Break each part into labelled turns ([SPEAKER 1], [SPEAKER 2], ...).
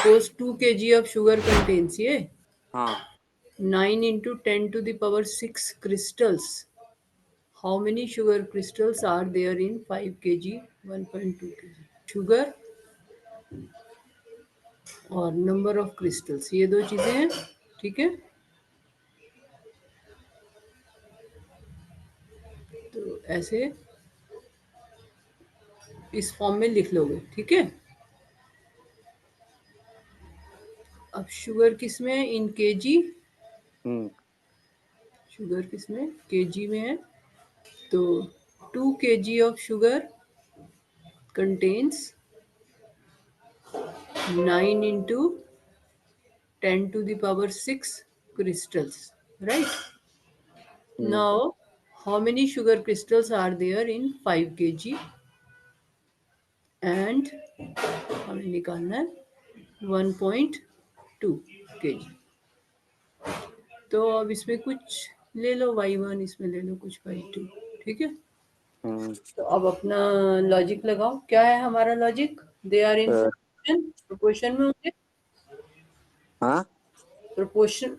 [SPEAKER 1] Suppose 2 kg of sugar contains
[SPEAKER 2] हाँ
[SPEAKER 1] 9 into 10 to the power 6 crystals. How many sugar crystals are there in 5 kg, 1.2 kg? Sugar और number of crystals, ये दो चीजें हैं, ठीक है। तो ऐसे इस फॉर्म में लिख लोगे, ठीक है। अब शुगर किस में है? इन केजी। शुगर किस में? केजी में है। तो 2 kg of sugar contains 9 into 10 to the power 6 crystals, right? Now, how many sugar crystals are there in 5 kg? And हमें निकालना है 1.2 kg। तो अब इसमें कुछ ले लो y1, इसमें ले लो कुछ y2, ठीक है। तो अब अपना लॉजिक लगाओ। क्या है हमारा logic? They are in proportion, proportion में होंगे।
[SPEAKER 2] हाँ
[SPEAKER 1] प्रोपोर्शन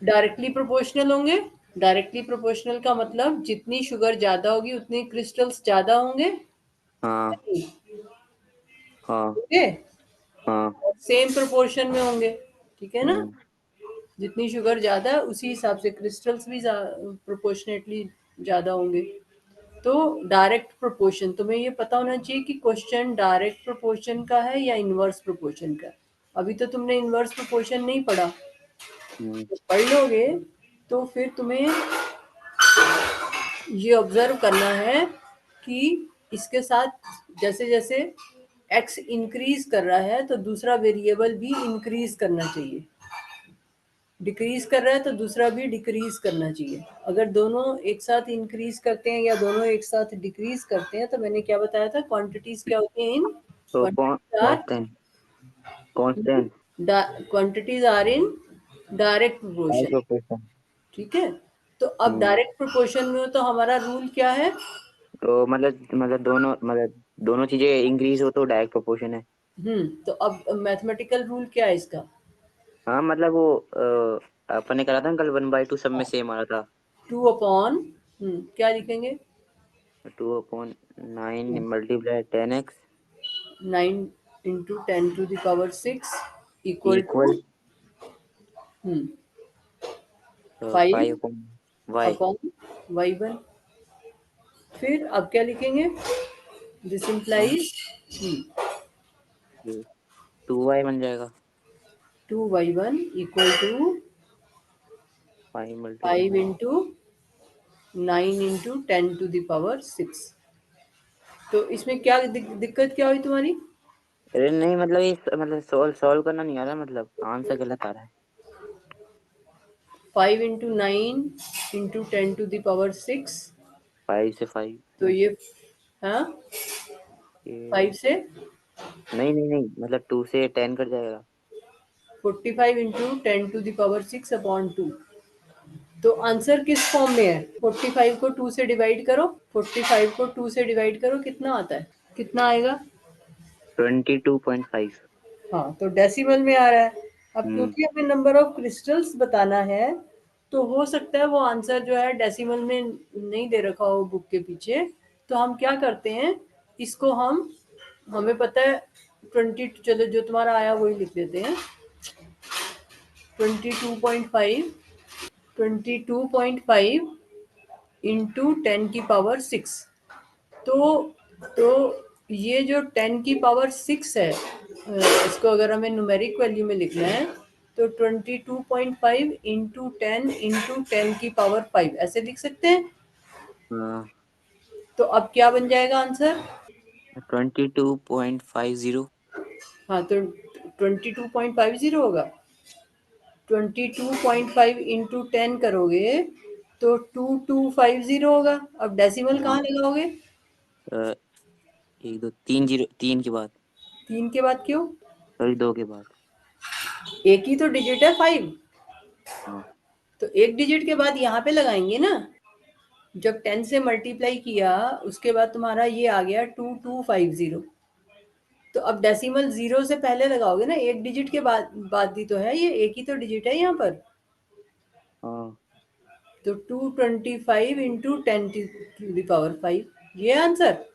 [SPEAKER 1] डायरेक्टली प्रोपोर्शनल होंगे। डायरेक्टली प्रोपोर्शनल का मतलब जितनी शुगर ज्यादा होगी उतने क्रिस्टल्स ज्यादा होंगे,
[SPEAKER 2] हाँ हाँ
[SPEAKER 1] ओके।
[SPEAKER 2] हाँ
[SPEAKER 1] सेम प्रोपोर्शन में होंगे, ठीक है ना। जितनी शुगर ज्यादा है उसी हिसाब से क्रिस्टल्स भी प्रोपोर्शनेटली ज्यादा होंगे। तो डायरेक्ट प्रोपोर्शन, तुम्हें ये पता होना चाहिए कि क्वेश्चन डायरेक्ट प्रोपोर्शन का है या इनवर्स प्रोपोर्शन का। अभी तो तुमने इनवर्स प्रोपोर्शन नहीं पढ़ा, तो पढ़ लोगे तो फिर तुम्हें ये ऑब्जर्व करना है कि इसके साथ जैसे जैसे x इंक्रीज कर रहा है तो दूसरा वेरिएबल भी इंक्रीज करना चाहिए। डिक्रीज कर रहा है तो दूसरा भी डिक्रीज करना चाहिए। अगर दोनों एक साथ इंक्रीज करते हैं या दोनों एक साथ डिक्रीज करते हैं, तो मैंने क्या बताया था, क्वांटिटीज क्या होती हैं इन
[SPEAKER 2] तो
[SPEAKER 1] quantities
[SPEAKER 2] constant
[SPEAKER 1] quantities are in direct proportion,
[SPEAKER 2] proportion.
[SPEAKER 1] ठीक है। तो अब डायरेक्ट प्रोपोर्शन में हो तो हमारा रूल क्या है?
[SPEAKER 2] तो मतलब दोनों चीजें इंक्रीज हो तो डायरेक्ट प्रोपोर्शन है।
[SPEAKER 1] तो अब मैथमेटिकल रूल क्या है इसका?
[SPEAKER 2] हाँ मतलब वो अपन ने करा था ना कल 1/2 सब में सेम आ रहा था।
[SPEAKER 1] 2 अपॉन क्या लिखेंगे?
[SPEAKER 2] 2/9 multiply 10x
[SPEAKER 1] 9 into 10 to the power 6 equal to
[SPEAKER 2] equal
[SPEAKER 1] 5
[SPEAKER 2] 5/y
[SPEAKER 1] upon y1। फिर अब क्या लिखेंगे? दिस इम्प्लाइज
[SPEAKER 2] 2y बन जाएगा
[SPEAKER 1] 2y1 equal to
[SPEAKER 2] 5 multiply
[SPEAKER 1] 5 into 9 into 10 to the power 6। तो इसमें क्या दिक्कत क्या हुई तुम्हारी?
[SPEAKER 2] अरे नहीं मतलब ये मतलब सॉल्व करना नहीं आ रहा, मतलब आंसर गलत आ रहा है।
[SPEAKER 1] 5 into 9 into 10 to the power 6।
[SPEAKER 2] 5 से 5
[SPEAKER 1] तो ये हाँ, 5 से
[SPEAKER 2] नहीं नहीं नहीं मतलब 2 से 10 कट जाएगा।
[SPEAKER 1] 45 into 10 to the power 6 upon 2। तो आंसर किस फॉर्म में है? 45 को 2 से डिवाइड करो, 45 को 2 से डिवाइड करो, कितना आता है? कितना आएगा?
[SPEAKER 2] 22.5।
[SPEAKER 1] हाँ, तो डेसिमल में आ रहा है। अब क्योंकि हमें नंबर ऑफ क्रिस्टल्स बताना है, तो हो सकता है वो आंसर जो है डेसिमल में नहीं दे रखा हो बुक के पीछे। तो हम क्या करते हैं, इसको हमें पता है 20, चलो जो तुम्हारा आया वही लिख देते हैं। 22.5 22.5 इंटू 10 की पावर 6। तो तो ये जो 10 की पावर 6 है, इसको अगर हमें न्यूमेरिक वैल्यू में लिखना है तो 22.5 इंटू 10 की पावर 5 ऐसे लिख सकते हैं।
[SPEAKER 2] हाँ
[SPEAKER 1] तो अब क्या बन जाएगा आंसर?
[SPEAKER 2] 22.50।
[SPEAKER 1] हाँ, तो 22.50 होगा। 22.5 इंटू 10 करोगे तो 2250 होगा। अब डेसिमल कहाँ लगाओगे?
[SPEAKER 2] 3 के बाद,
[SPEAKER 1] 3 के बाद क्यों?
[SPEAKER 2] सॉरी 2 के बाद।
[SPEAKER 1] एक ही तो डिजिट है 5,
[SPEAKER 2] हाँ
[SPEAKER 1] तो एक डिजिट के बाद यहाँ पे लगाएंगे ना। जब 10 से मल्टीप्लाई किया उसके बाद तुम्हारा ये आ गया 2250। तो अब डेसिमल 0 से पहले लगाओगे ना, 8 डिजिट के बाद ही तो है, ये एक ही तो डिजिट है यहाँ पर।
[SPEAKER 2] हाँ
[SPEAKER 1] तो 225 इंटू 10⁵ ये आंसर।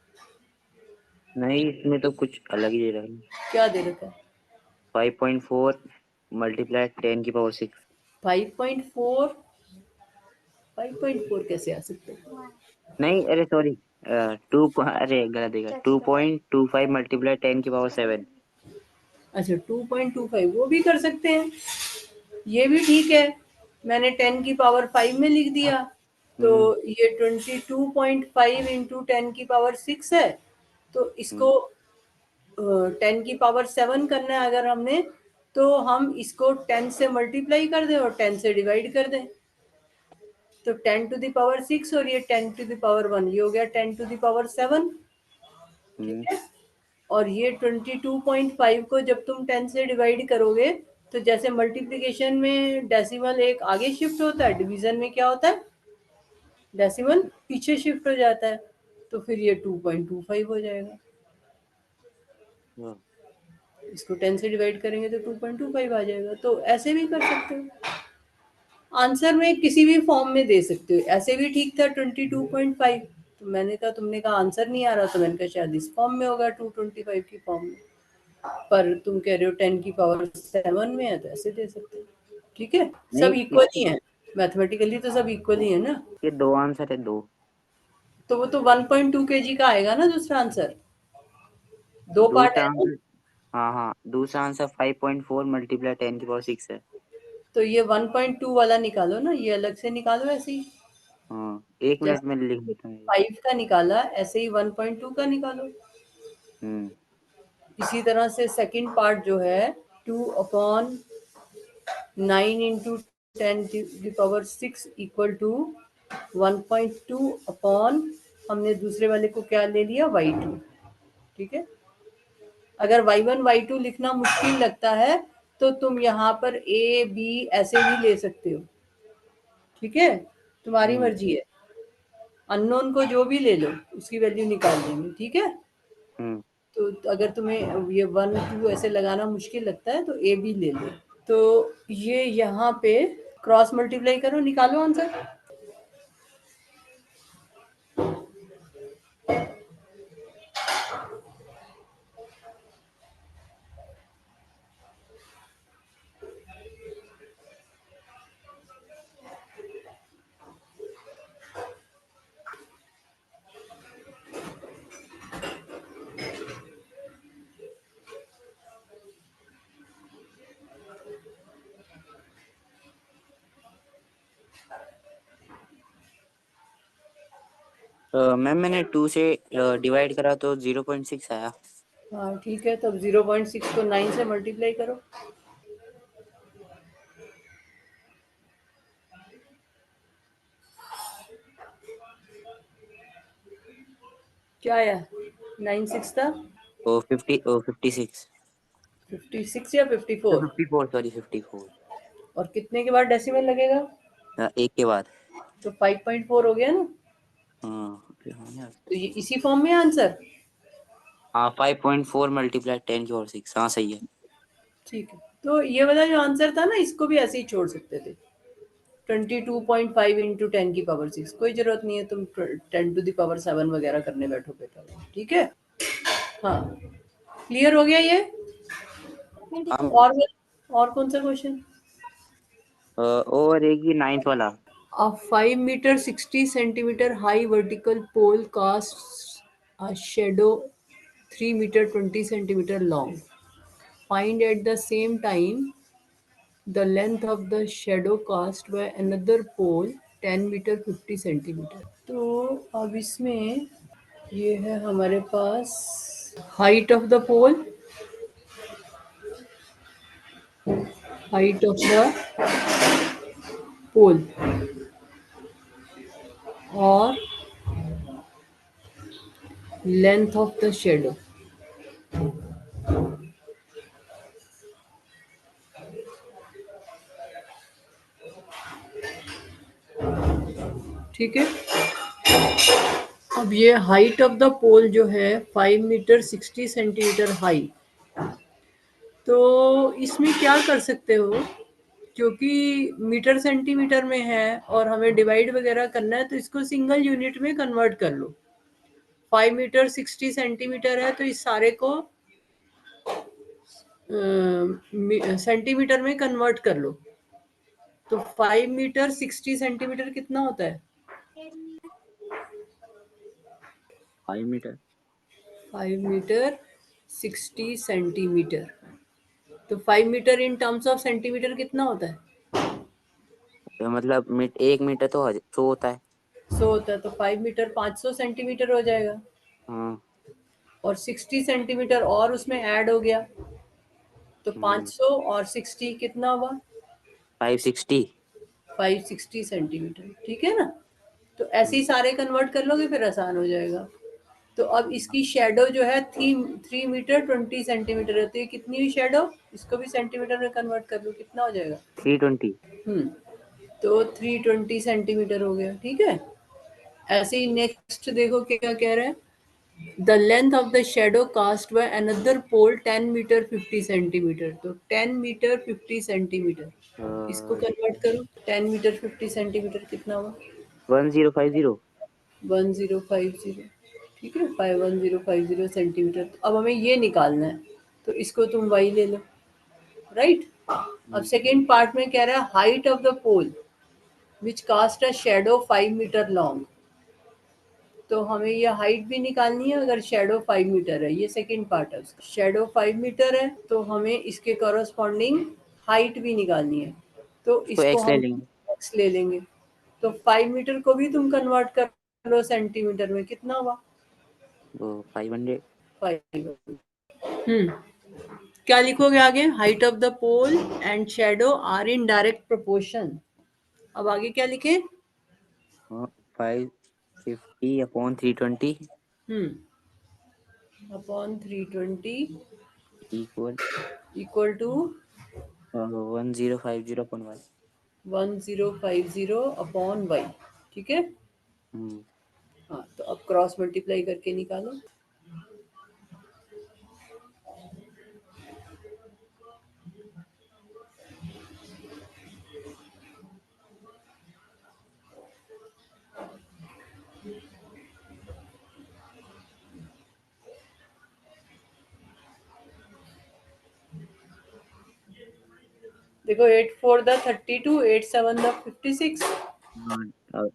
[SPEAKER 2] नहीं, इसमें तो कुछ अलग ही दे रहा है।
[SPEAKER 1] क्या दे रखा है?
[SPEAKER 2] 5.4 मल्टीप्लाई 10⁶।
[SPEAKER 1] 5.4। 5.4 कैसे आ सकते हैं?
[SPEAKER 2] नहीं, अरे सॉरी, अरे गलत देगा, 2.25 मल्टीप्लाई 10⁻7।
[SPEAKER 1] अच्छा 2.25 वो भी कर सकते हैं, ये भी ठीक है। मैंने 10⁵ में लिख दिया, तो
[SPEAKER 2] हम्म
[SPEAKER 1] ये 22.5 इंटू 10⁶ है। तो
[SPEAKER 2] हम्म
[SPEAKER 1] इसको 10⁻7 करना है अगर हमने, तो हम इसको 10 से मल्टीप्लाई कर दें और 10 से डिवाइड कर दें। तो 10⁶ और ये 10⁻1, ये हो गया 10⁻7।
[SPEAKER 2] हम्म
[SPEAKER 1] ठीक है। और ये 22.5 को जब तुम 10 से डिवाइड करोगे, तो जैसे मल्टीप्लिकेशन में डेसिमल एक आगे शिफ्ट होता है, डिवीजन में क्या होता है, डेसिमल पीछे शिफ्ट हो जाता है। तो फिर ये 2.25 हो जाएगा।
[SPEAKER 2] हाँ।
[SPEAKER 1] इसको 10 से डिवाइड करेंगे तो 2.25 आ जाएगा। तो ऐसे भी कर सकते हो, आंसर में किसी भी फॉर्म में दे सकते हो। ऐसे भी ठीक था 22.5, तो मैंने कहा, तुमने कहा आंसर नहीं आ रहा, तो मैंने कहा शायद इस फॉर्म में होगा, 225 की फॉर्म में। पर तुम कह रहे हो 10⁻7 में है, तो ऐसे दे सकते हो। ठीक है, सब
[SPEAKER 2] नहीं,
[SPEAKER 1] इक्वल ही है, मैथमेटिकली तो सब इक्वल ही है ना।
[SPEAKER 2] ये दो आंसर है, दो।
[SPEAKER 1] तो वो तो 1.2 kg का आएगा ना दूसरा आंसर, दो पार्ट
[SPEAKER 2] दूसरा
[SPEAKER 1] है ना।
[SPEAKER 2] आंसर, हाँ हाँ, दूसरा आंसर 5.4 मल्टीप्लाई 10⁶ है।
[SPEAKER 1] तो ये 1.2 वाला निकालो ना, ये अलग से निकालो ऐसे ही।
[SPEAKER 2] हाँ, एक मिनट में
[SPEAKER 1] जैसे
[SPEAKER 2] लिख देता हूँ ये।
[SPEAKER 1] 5 का निकाला, ऐसे ही 1.2 का निकालो।
[SPEAKER 2] हम्म
[SPEAKER 1] इसी तरह से सेकंड पार्ट जो है, 2/9 इंटू 10⁶ इक्वल टू 1.2 अपॉन, हमने दूसरे वाले को क्या ले लिया, y2। ठीक है। अगर y1 y2 लिखना मुश्किल लगता है, तो तुम यहाँ पर a b ऐसे भी ले सकते हो। ठीक है, तुम्हारी
[SPEAKER 2] हम्म
[SPEAKER 1] मर्जी है। अननोन को जो भी ले लो, उसकी वैल्यू निकाल देंगे। ठीक है।
[SPEAKER 2] हम्म
[SPEAKER 1] तो अगर तुम्हें ये 1 2 ऐसे लगाना मुश्किल लगता है, तो ए बी ले लो। तो ये यहाँ पे क्रॉस मल्टीप्लाई करो, निकालो आंसर।
[SPEAKER 2] मैम, मैंने 2 से डिवाइड करा तो 0.6 आया।
[SPEAKER 1] हाँ ठीक है, तब 0.6 को 9 से मल्टीप्लाई करो। क्या आया? 9 6 था।
[SPEAKER 2] ओ 56।
[SPEAKER 1] 56 या 54?
[SPEAKER 2] 54, सॉरी 54।
[SPEAKER 1] और कितने के बाद डेसिमल लगेगा?
[SPEAKER 2] एक के बाद।
[SPEAKER 1] तो 5.4 हो गया ना।
[SPEAKER 2] हाँ हाँ
[SPEAKER 1] तो ये इसी फॉर्म में आंसर।
[SPEAKER 2] हाँ, 5.4 मल्टीप्लाई 10⁶, हाँ सही है।
[SPEAKER 1] ठीक है, तो ये वाला जो आंसर था ना, इसको भी ऐसे ही छोड़ सकते थे। 22.5 इंटू 10⁶, कोई जरूरत नहीं है तुम 10⁻7 वगैरह करने बैठोगे तो। ठीक है। हाँ, क्लियर हो गया ये।
[SPEAKER 2] हम
[SPEAKER 1] और कौन सा क्वेश्चन?
[SPEAKER 2] और एक ही 9th वाला।
[SPEAKER 1] A 5 meter 60 centimeter high vertical pole casts a shadow 3 meter 20 centimeter long. Find at the same time the length of the shadow cast by another pole 10 meter 50 centimeter. तो अब इसमें ये है हमारे पास height of the pole, height of the pole और length of the shadow। ठीक है। अब ये हाइट ऑफ द पोल जो है 5 मीटर 60 सेंटीमीटर हाई, तो इसमें क्या कर सकते हो, क्योंकि मीटर सेंटीमीटर में है और हमें डिवाइड वगैरह करना है, तो इसको सिंगल यूनिट में कन्वर्ट कर लो। 5 मीटर 60 सेंटीमीटर है, तो इस सारे को सेंटीमीटर में कन्वर्ट कर लो। तो 5 मीटर 60 सेंटीमीटर कितना होता है?
[SPEAKER 2] 5 मीटर।
[SPEAKER 1] 5 मीटर 60 सेंटीमीटर, तो 5 metre in terms of centimetre कितना होता है?
[SPEAKER 2] तो मतलब 1 मीटर तो 100 होता है।
[SPEAKER 1] 100 होता है, तो 5 मीटर 500 सेंटीमीटर हो जाएगा।
[SPEAKER 2] हाँ।
[SPEAKER 1] और 60 सेंटीमीटर और उसमें ऐड हो गया, तो 500 और 60 कितना हुआ?
[SPEAKER 2] 560।
[SPEAKER 1] 560 सेंटीमीटर, ठीक है ना। तो ऐसे ही सारे कन्वर्ट कर लोगे, फिर आसान हो जाएगा। तो अब इसकी शेडो जो है 3 मीटर 20 सेंटीमीटर है, तो ये कितनी हुई शेडो? इसको भी सेंटीमीटर में कन्वर्ट कर लो, कितना हो जाएगा?
[SPEAKER 2] 320।
[SPEAKER 1] तो 320 सेंटीमीटर हो गया, ठीक है। ऐसे ही नेक्स्ट देखो क्या कह रहा है, the length of the shadow cast by another pole 10 metre 50 centimetre, तो 10 मीटर 50 सेंटीमीटर, इसको कन्वर्ट करो। 10 मीटर 50 सेंटीमीटर कितना हुआ?
[SPEAKER 2] 1050।
[SPEAKER 1] 1050, ठीक है, 1050 सेंटीमीटर। तो अब हमें ये निकालना है, तो इसको तुम वाई ले लो, राइट। अब सेकेंड पार्ट में कह रहा है height of the pole which cast a shadow 5 metre long, तो हमें ये हाइट भी निकालनी है अगर शेडो 5 मीटर है। ये सेकंड पार्ट है उसका। शेडो 5 मीटर है, तो हमें इसके कॉरस्पॉन्डिंग हाइट भी निकालनी है, तो
[SPEAKER 2] तो
[SPEAKER 1] इसको
[SPEAKER 2] एक्स ले
[SPEAKER 1] हम
[SPEAKER 2] लेंगे।
[SPEAKER 1] x ले लेंगे। तो 5 मीटर को भी तुम कन्वर्ट कर लो सेंटीमीटर में, कितना हुआ?
[SPEAKER 2] वो 500।
[SPEAKER 1] 5। क्या लिखोगे आगे? Height of the pole and shadow are in direct proportion. अब आगे क्या लिखे?
[SPEAKER 2] 550/320
[SPEAKER 1] upon 320
[SPEAKER 2] equal
[SPEAKER 1] equal to
[SPEAKER 2] 1050/1।
[SPEAKER 1] 1050 upon Y, ठीक है। हाँ, तो अब क्रॉस मल्टीप्लाई करके निकालो। देखो 8 4 द 32, 8 7 द 56।
[SPEAKER 2] हाँ।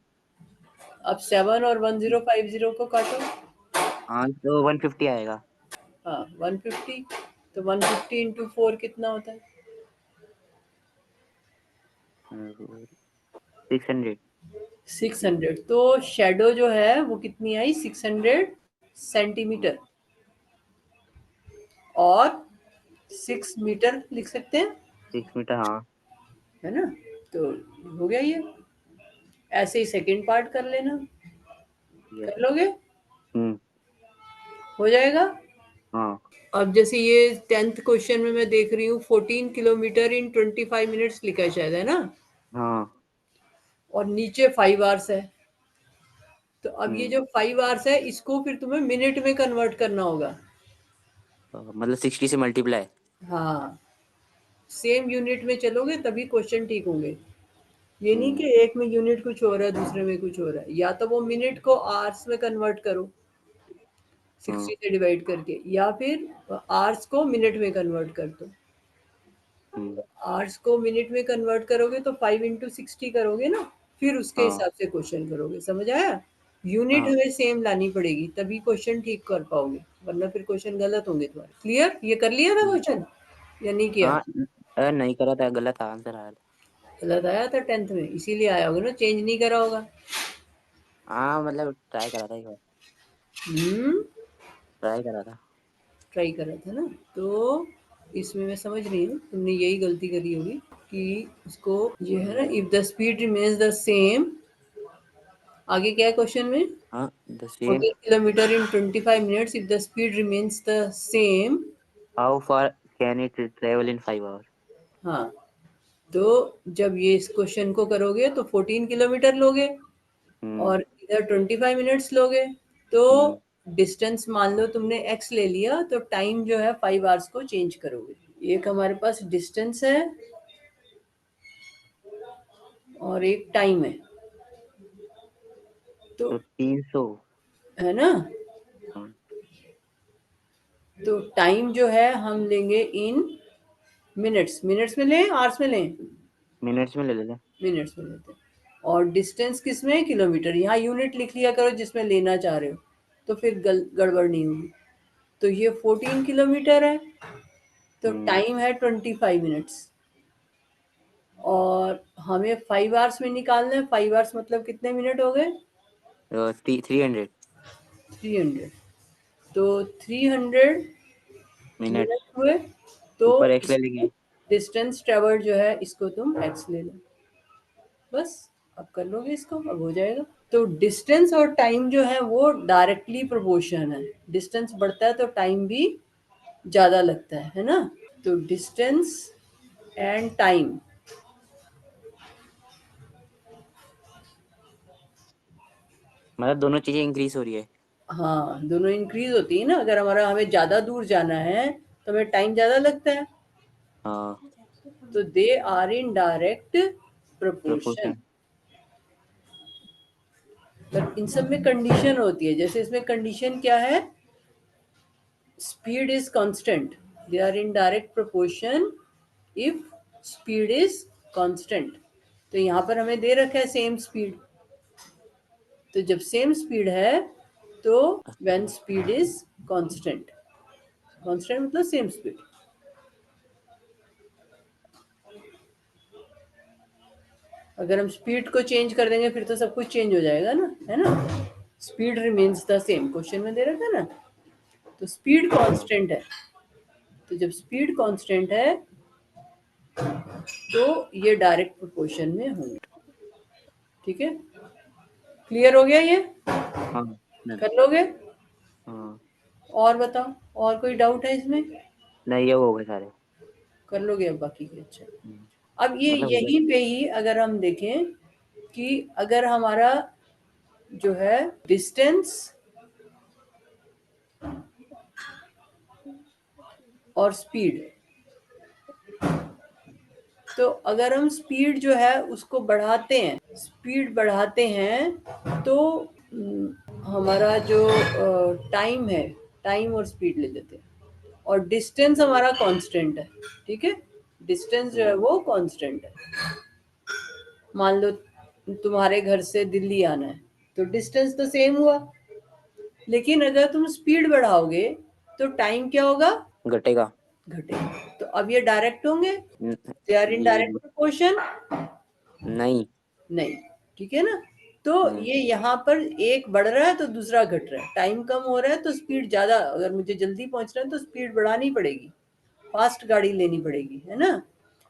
[SPEAKER 1] अब 7 और 1050 को काटो।
[SPEAKER 2] हाँ, तो 150 आएगा।
[SPEAKER 1] हाँ 150, तो 150 इंटू 4 कितना होता है?
[SPEAKER 2] 600।
[SPEAKER 1] 600। तो शेडो जो है वो कितनी आई? 600 सेंटीमीटर, और 6 मीटर लिख सकते हैं,
[SPEAKER 2] 6 मीटर, हाँ।
[SPEAKER 1] है ना। तो हो गया ये। ऐसे ही सेकंड पार्ट कर लेना,
[SPEAKER 2] यस।
[SPEAKER 1] कर लोगे?
[SPEAKER 2] हम्म।
[SPEAKER 1] हो जाएगा।
[SPEAKER 2] हाँ।
[SPEAKER 1] अब जैसे ये 10th क्वेश्चन में मैं देख रही हूँ 14 किलोमीटर इन 25 मिनट्स लिखा है शायद, है ना।
[SPEAKER 2] हाँ।
[SPEAKER 1] और नीचे 5 आवर्स है, तो अब ये
[SPEAKER 2] हम्म।
[SPEAKER 1] जो 5 आवर्स है इसको फिर तुम्हें मिनट में कन्वर्ट करना होगा।
[SPEAKER 2] मतलब 60 से मल्टीप्लाई।
[SPEAKER 1] हाँ, सेम यूनिट में चलोगे तभी क्वेश्चन ठीक होंगे। ये नहीं
[SPEAKER 2] हम्म।
[SPEAKER 1] कि एक में यूनिट कुछ हो रहा है दूसरे में कुछ हो रहा है। या तो वो मिनट को आवर्स में कन्वर्ट करो 60
[SPEAKER 2] हाँ।
[SPEAKER 1] से डिवाइड करके, या फिर आवर्स को मिनट में कन्वर्ट कर दो।
[SPEAKER 2] हम्म।
[SPEAKER 1] आवर्स को मिनट में कन्वर्ट करोगे तो 5 इंटू 60 करोगे ना, फिर उसके
[SPEAKER 2] हाँ।
[SPEAKER 1] हिसाब से क्वेश्चन करोगे, समझ आया। यूनिट
[SPEAKER 2] हाँ।
[SPEAKER 1] हमें सेम लानी पड़ेगी तभी क्वेश्चन ठीक कर पाओगे, वरना फिर क्वेश्चन गलत होंगे तुम्हारे। क्लियर? ये कर लिया था क्वेश्चन या नहीं किया?
[SPEAKER 2] हाँ। अरे नहीं करा था, गलत आंसर आया था।
[SPEAKER 1] गलत आया था 10th में, इसीलिए आया होगा ना, चेंज नहीं करा होगा।
[SPEAKER 2] हाँ, मतलब ट्राई करा था एक बार।
[SPEAKER 1] हम्म,
[SPEAKER 2] ट्राई करा था।
[SPEAKER 1] ट्राई करा था ना। तो इसमें मैं समझ रही हूँ तुमने यही गलती करी होगी कि इसको, ये है ना, if the speed remains the same. आगे क्या है क्वेश्चन में?
[SPEAKER 2] हाँ, the same.
[SPEAKER 1] 14 kilometer in 25 minutes if the speed remains the same।
[SPEAKER 2] How far can it travel in 5 hour.
[SPEAKER 1] हाँ, तो जब ये इस क्वेश्चन को करोगे तो 14 किलोमीटर लोगे
[SPEAKER 2] हम्म।
[SPEAKER 1] और इधर 25 मिनट्स लोगे, तो डिस्टेंस मान लो तुमने x ले लिया, तो टाइम जो है 5 आवर्स को चेंज करोगे। एक हमारे पास डिस्टेंस है और एक टाइम है, तो
[SPEAKER 2] तो 300।
[SPEAKER 1] है ना।
[SPEAKER 2] हाँ,
[SPEAKER 1] तो टाइम जो है हम लेंगे इन मिनट्स, मिनट्स में लें आवर्स में लें,
[SPEAKER 2] मिनट्स में ले लेते हैं।
[SPEAKER 1] मिनट्स में लेते हैं। और डिस्टेंस किस में, किलोमीटर, यहाँ यूनिट लिख लिया करो जिसमें लेना चाह रहे हो, तो फिर गड़बड़ नहीं होगी। तो ये 14 किलोमीटर है, तो टाइम है 25 मिनट्स, और हमें 5 आवर्स में निकालना है। 5 आवर्स मतलब कितने मिनट हो गए,
[SPEAKER 2] 300
[SPEAKER 1] 300। तो 300
[SPEAKER 2] मिनट।
[SPEAKER 1] मिनट हुए, तो
[SPEAKER 2] ऊपर एक्स ले लेंगे।
[SPEAKER 1] डिस्टेंस ट्रेवल जो है इसको तुम x ले लो, बस। अब कर लोगे इसको, अब हो जाएगा। तो डिस्टेंस और टाइम जो है वो डायरेक्टली प्रोपोर्शन है। डिस्टेंस बढ़ता है तो टाइम भी ज्यादा लगता है ना। तो डिस्टेंस एंड टाइम,
[SPEAKER 2] मतलब दोनों चीजें इंक्रीज हो रही है।
[SPEAKER 1] हाँ दोनों इंक्रीज होती है ना। अगर हमें ज्यादा दूर जाना है तो हमें टाइम ज्यादा लगता है,
[SPEAKER 2] हाँ,
[SPEAKER 1] तो they are in direct proportion.
[SPEAKER 2] Proportion.
[SPEAKER 1] पर इन सब में कंडीशन होती है, जैसे इसमें कंडीशन क्या है, speed is constant, they are in direct proportion if speed is constant। तो यहाँ पर हमें दे रखा है सेम स्पीड, तो जब सेम स्पीड है तो when speed is constant, constant मतलब सेम स्पीड। अगर हम स्पीड को चेंज कर देंगे फिर तो सब कुछ चेंज हो जाएगा ना, है ना। Speed remains the same, question में दे रखा है ना। तो स्पीड कांस्टेंट है, तो जब स्पीड कांस्टेंट है तो ये डायरेक्ट प्रोपोर्शन में होंगे। ठीक है, क्लियर हो गया ये,
[SPEAKER 2] हाँ।
[SPEAKER 1] कर लोगे।
[SPEAKER 2] हाँ,
[SPEAKER 1] और बताओ, और कोई डाउट है इसमें,
[SPEAKER 2] नहीं ये हो गए सारे।
[SPEAKER 1] कर लोगे अब बाकी के। अच्छा, अब ये
[SPEAKER 2] मतलब हो गए।
[SPEAKER 1] यहीं पे ही अगर हम देखें कि अगर हमारा जो है डिस्टेंस और स्पीड, तो अगर हम स्पीड जो है उसको बढ़ाते हैं, स्पीड बढ़ाते हैं तो हमारा जो टाइम है, टाइम और स्पीड ले लेते हैं, और डिस्टेंस हमारा कांस्टेंट है। ठीक है, डिस्टेंस जो है वो कांस्टेंट है। मान लो तुम्हारे घर से दिल्ली आना है, तो डिस्टेंस तो सेम हुआ, लेकिन अगर तुम स्पीड बढ़ाओगे तो टाइम क्या होगा,
[SPEAKER 2] घटेगा।
[SPEAKER 1] घटेगा। तो अब ये डायरेक्ट होंगे, दे आर इन
[SPEAKER 2] ये
[SPEAKER 1] डायरेक्ट प्रोपोर्शन,
[SPEAKER 2] नहीं।
[SPEAKER 1] नहीं। ठीक है ना। तो
[SPEAKER 2] हम्म,
[SPEAKER 1] ये यहाँ पर एक बढ़ रहा है तो दूसरा घट रहा है, टाइम कम हो रहा है तो स्पीड ज्यादा, अगर मुझे जल्दी पहुंचना है तो स्पीड बढ़ानी पड़ेगी, फास्ट गाड़ी लेनी पड़ेगी, है ना।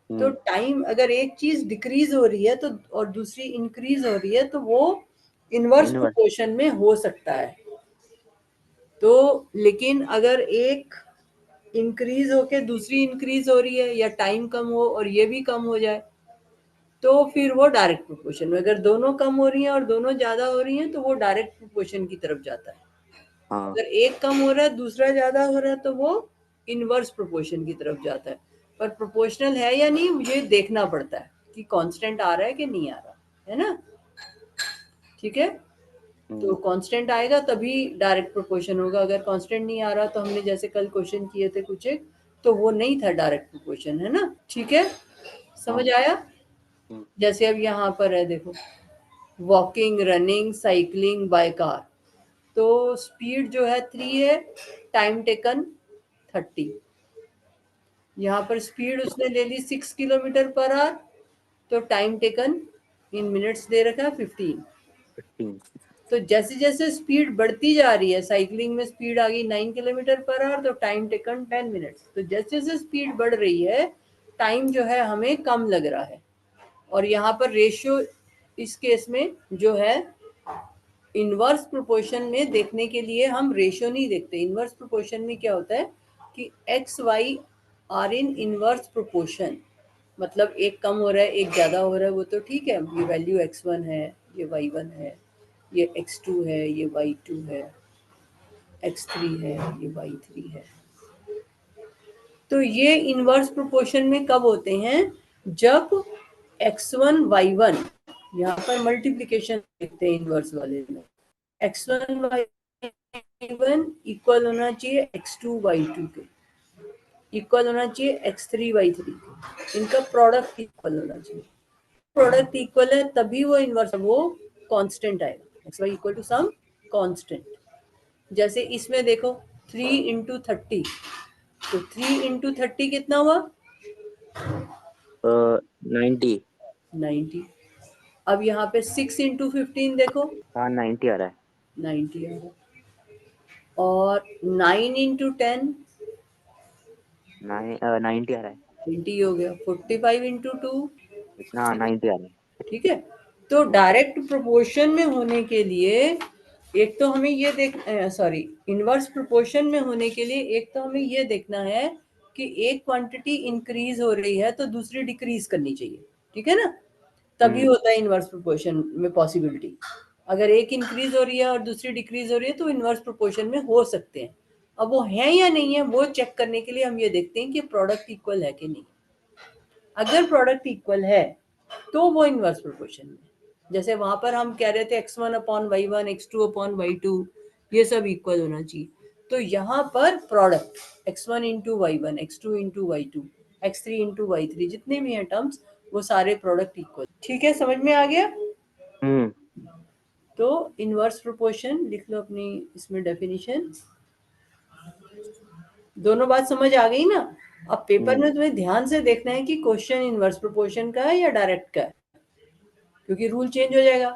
[SPEAKER 1] तो टाइम अगर एक चीज डिक्रीज हो रही है तो और दूसरी इंक्रीज हो रही है तो वो इनवर्स
[SPEAKER 2] इनवर्स।
[SPEAKER 1] प्रोपोर्शन में हो सकता है। तो लेकिन अगर एक इंक्रीज होके दूसरी इंक्रीज हो रही है, या टाइम कम हो और ये भी कम हो जाए, तो फिर वो डायरेक्ट प्रोपोर्शन में। अगर दोनों कम हो रही हैं और दोनों ज्यादा हो रही हैं तो वो डायरेक्ट प्रोपोर्शन की तरफ जाता है।
[SPEAKER 2] हाँ।
[SPEAKER 1] अगर एक कम हो रहा है दूसरा ज्यादा हो रहा है तो वो इनवर्स प्रोपोर्शन की तरफ जाता है। पर प्रोपोर्शनल है या नहीं मुझे देखना पड़ता है कि कांस्टेंट आ रहा है कि नहीं आ रहा, है ना। ठीक है, तो कांस्टेंट आएगा तभी डायरेक्ट प्रोपोर्शन होगा। अगर कांस्टेंट नहीं आ रहा तो हमने जैसे कल क्वेश्चन किए थे कुछ एक, तो वो नहीं था डायरेक्ट प्रोपोर्शन, है ना। ठीक है,
[SPEAKER 2] हाँ।
[SPEAKER 1] समझ आया।
[SPEAKER 2] हम्म,
[SPEAKER 1] जैसे अब यहाँ पर है देखो, walking, running, cycling, by car, तो स्पीड जो है 3 है, टाइम टेकन 30। यहाँ पर स्पीड उसने ले ली 6 किलोमीटर पर आवर, तो टाइम टेकन इन मिनट्स दे रखा है 15।
[SPEAKER 2] 15।
[SPEAKER 1] तो जैसे जैसे स्पीड बढ़ती जा रही है, साइकिलिंग में स्पीड आ गई 9 किलोमीटर पर आवर, तो टाइम टेकन 10 मिनट्स। तो जैसे जैसे स्पीड बढ़ रही है टाइम जो है हमें कम लग रहा है। और यहाँ पर रेशियो इस केस में जो है इनवर्स प्रोपोर्शन में देखने के लिए हम रेशियो नहीं देखते। इनवर्स प्रोपोर्शन में क्या होता है कि X Y are in inverse proportion, मतलब एक कम हो रहा है एक ज्यादा हो रहा है वो तो ठीक है, ये वैल्यू x1 है, ये y1 है, ये x2 है, ये y2 है, x3 है, ये y3 है। तो ये इनवर्स प्रोपोर्शन में कब होते हैं? जब x1 y1, यहाँ पर मल्टीप्लिकेशन देखते हैं इनवर्स वाले में, x1 y1 इक्वल होना चाहिए x2 y2 के, इक्वल होना चाहिए x3 y3 के, इनका प्रोडक्ट इक्वल होना चाहिए। प्रोडक्ट इक्वल है तभी वो इनवर्स, वो कांस्टेंट आएगा, X Y equal to some constant. जैसे इसमें देखो 3 इंटू 30, तो 3 इंटू 30 कितना हुआ?
[SPEAKER 2] 90।
[SPEAKER 1] 90। अब यहाँ पे 6 इंटू 15 देखो,
[SPEAKER 2] हाँ 90 आ रहा है।
[SPEAKER 1] 90 आ रहा। और 9 इंटू 10,
[SPEAKER 2] 90 आ रहा है।
[SPEAKER 1] 20 हो गया। 45 इंटू 2,
[SPEAKER 2] हाँ 90 आ रहा है।
[SPEAKER 1] ठीक है। तो डायरेक्ट प्रोपोर्शन में होने के लिए एक तो हमें ये इनवर्स प्रोपोर्शन में होने के लिए एक तो हमें ये देखना है कि एक क्वांटिटी इंक्रीज हो रही है तो दूसरी डिक्रीज करनी चाहिए, ठीक है ना? तभी होता है इनवर्स प्रोपोर्शन में पॉसिबिलिटी। अगर एक इंक्रीज हो रही है और दूसरी डिक्रीज हो रही है तो इनवर्स प्रोपोर्शन में हो सकते हैं। अब वो है या नहीं है वो चेक करने के लिए हम ये देखते हैं कि प्रोडक्ट इक्वल है कि नहीं। अगर प्रोडक्ट इक्वल है तो वो इनवर्स प्रोपोर्शन में, जैसे वहां पर हम कह रहे थे x1 upon y1, x2 upon y2, ये सब इक्वल होना चाहिए। तो यहाँ पर product x1 into y1, x2 into y2, x3 into y3, जितने भी हैं टर्म्स वो सारे प्रोडक्ट इक्वल। ठीक है, समझ में आ गया? तो इनवर्स प्रोपोर्शन लिख लो अपनी इसमें डेफिनेशन। दोनों बात समझ आ गई ना? अब पेपर में तुम्हें ध्यान से देखना है कि क्वेश्चन इनवर्स प्रोपोर्शन का है या डायरेक्ट का है, क्योंकि रूल चेंज हो जाएगा।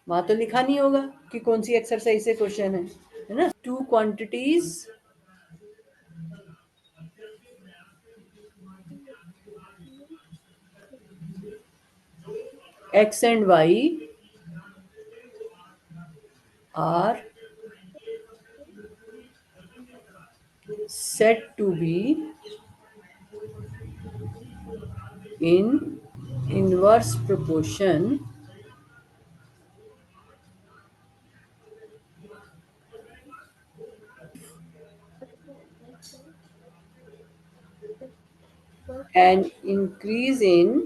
[SPEAKER 1] वहां तो लिखा नहीं होगा कि कौन सी एक्सरसाइज से क्वेश्चन है ना? Two quantities x and y are said to be in inverse proportion and increase in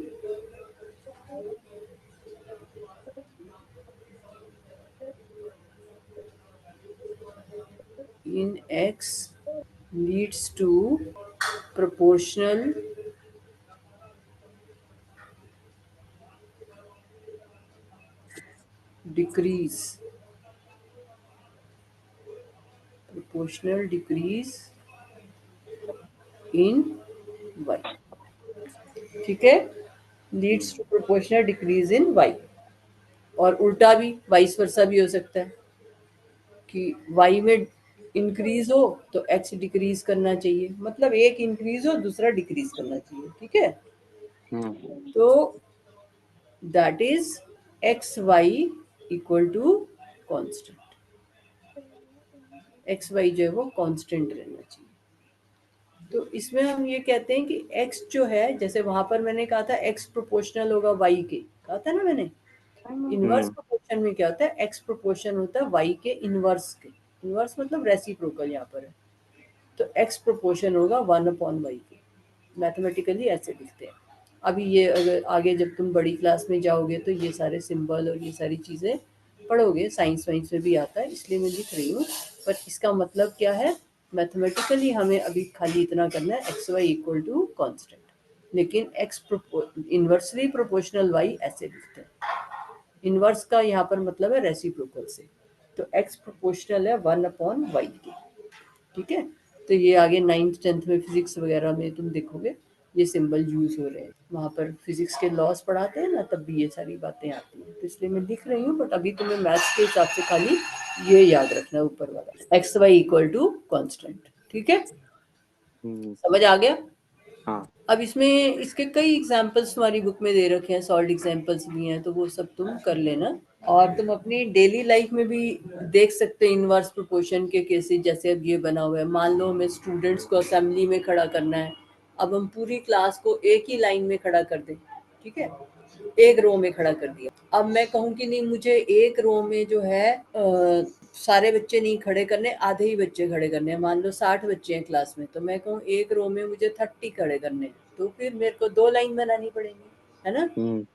[SPEAKER 1] x leads to proportional decrease in y, ठीक है? Leads to proportional decrease in y। और उल्टा भी, वाइस वर्सा भी हो सकता है कि y में इंक्रीज हो तो x डिक्रीज करना चाहिए, मतलब एक इंक्रीज हो दूसरा डिक्रीज करना चाहिए, ठीक है? तो that is X Y equal to constant. X Y जो है वो कांस्टेंट रहना चाहिए। तो इसमें हम ये कहते हैं कि x जो है, जैसे वहां पर मैंने कहा था x प्रोपोर्शनल होगा y के, कहा था ना मैंने? इनवर्स प्रोपोर्शन में क्या होता है? x प्रोपोर्शन होता है y के इनवर्स के। इनवर्स मतलब रेसिप्रोकल यहाँ पर है। तो x प्रोपोर्शन होगा 1/y के। मैथमेटिकली ऐसे लिखते हैं। अभी ये अगर आगे जब तुम बड़ी क्लास में जाओगे तो ये सारे सिंबल और ये सारी चीज़ें पढ़ोगे, साइंस वाइंस में भी आता है, इसलिए मैं लिख रही हूँ। पर इसका मतलब क्या है? मैथमेटिकली हमें अभी खाली इतना करना है, X Y equal to constant. लेकिन एक्स इनवर्सली प्रोपोर्शनल वाई ऐसे लिखते हैं। इनवर्स का यहाँ पर मतलब है रेसिप्रोकल से। तो एक्स प्रोपोर्शनल है 1/y के, ठीक है? तो ये आगे 9th 10th में फिजिक्स वगैरह में तुम देखोगे ये सिंबल यूज हो रहे हैं। वहाँ पर फिजिक्स के लॉस पढ़ाते हैं ना, तब भी ये सारी बातें आती हैं। तो इसलिए मैं लिख रही हूँ, बट अभी तुम्हें मैथ्स के हिसाब से खाली ये याद रखना है ऊपर वाला, X Y equal to constant, ठीक है? समझ आ गया?
[SPEAKER 2] हाँ।
[SPEAKER 1] अब इसमें इसके कई एग्जाम्पल्स तुम्हारी बुक में दे रखे हैं, सॉल्व एग्जाम्पल्स भी हैं, तो वो सब तुम कर लेना। और तुम अपनी डेली लाइफ में भी देख सकते हो इनवर्स प्रोपोर्शन के केसेस। जैसे अब ये बना हुआ है, मान लो हमें स्टूडेंट्स को असेंबली में खड़ा करना है। अब हम पूरी क्लास को एक ही लाइन में खड़ा कर दें, ठीक है? एक रो में खड़ा कर दिया। अब मैं कहूँ कि नहीं मुझे एक रो में जो है सारे बच्चे नहीं खड़े करने, आधे ही बच्चे खड़े करने हैं। मान लो 60 बच्चे हैं क्लास में, तो मैं कहूँ एक रो में मुझे 30 खड़े करने हैं, तो फिर मेरे को 2 लाइन बनानी पड़ेगी, है ना?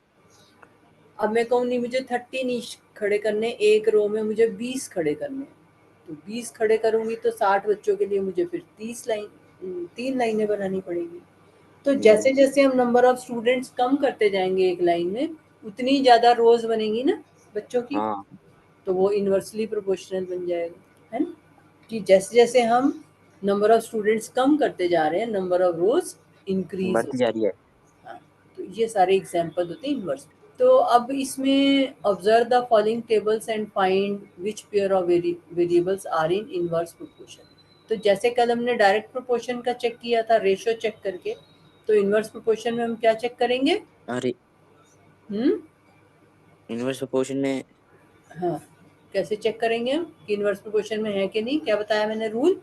[SPEAKER 1] अब मैं कहूँ नहीं मुझे 30 नहीं खड़े करने, एक रो में मुझे 20 खड़े करने हैं, तो 20 खड़े करूंगी तो 60 बच्चों के लिए मुझे फिर 3 लाइनें बनानी पड़ेगी। तो जैसे जैसे हम नंबर ऑफ स्टूडेंट्स कम करते जाएंगे एक लाइन में, उतनी ज्यादा रोज बनेंगी ना बच्चों की,
[SPEAKER 2] हाँ,
[SPEAKER 1] तो वो इनवर्सली प्रोपोर्शनल बन जाएगा, है ना? कि जैसे जैसे हम नंबर ऑफ स्टूडेंट्स कम करते जा रहे हैं, नंबर ऑफ रोज इंक्रीज
[SPEAKER 2] बढ़ती जा रही है।
[SPEAKER 1] हाँ, तो ये सारे एग्जाम्पल होते हैं इनवर्स। तो अब इसमें observe the following tables and find which pair of variables are in inverse proportion. तो जैसे कल हमने डायरेक्ट प्रोपोर्शन का चेक किया था रेशो चेक करके, तो इनवर्स प्रोपोर्शन में हम क्या चेक करेंगे?
[SPEAKER 2] अरे
[SPEAKER 1] हम्म
[SPEAKER 2] इनवर्स प्रोपोर्शन में
[SPEAKER 1] हाँ, कैसे चेक करेंगे हम कि इनवर्स प्रोपोर्शन में है कि नहीं? क्या बताया मैंने रूल?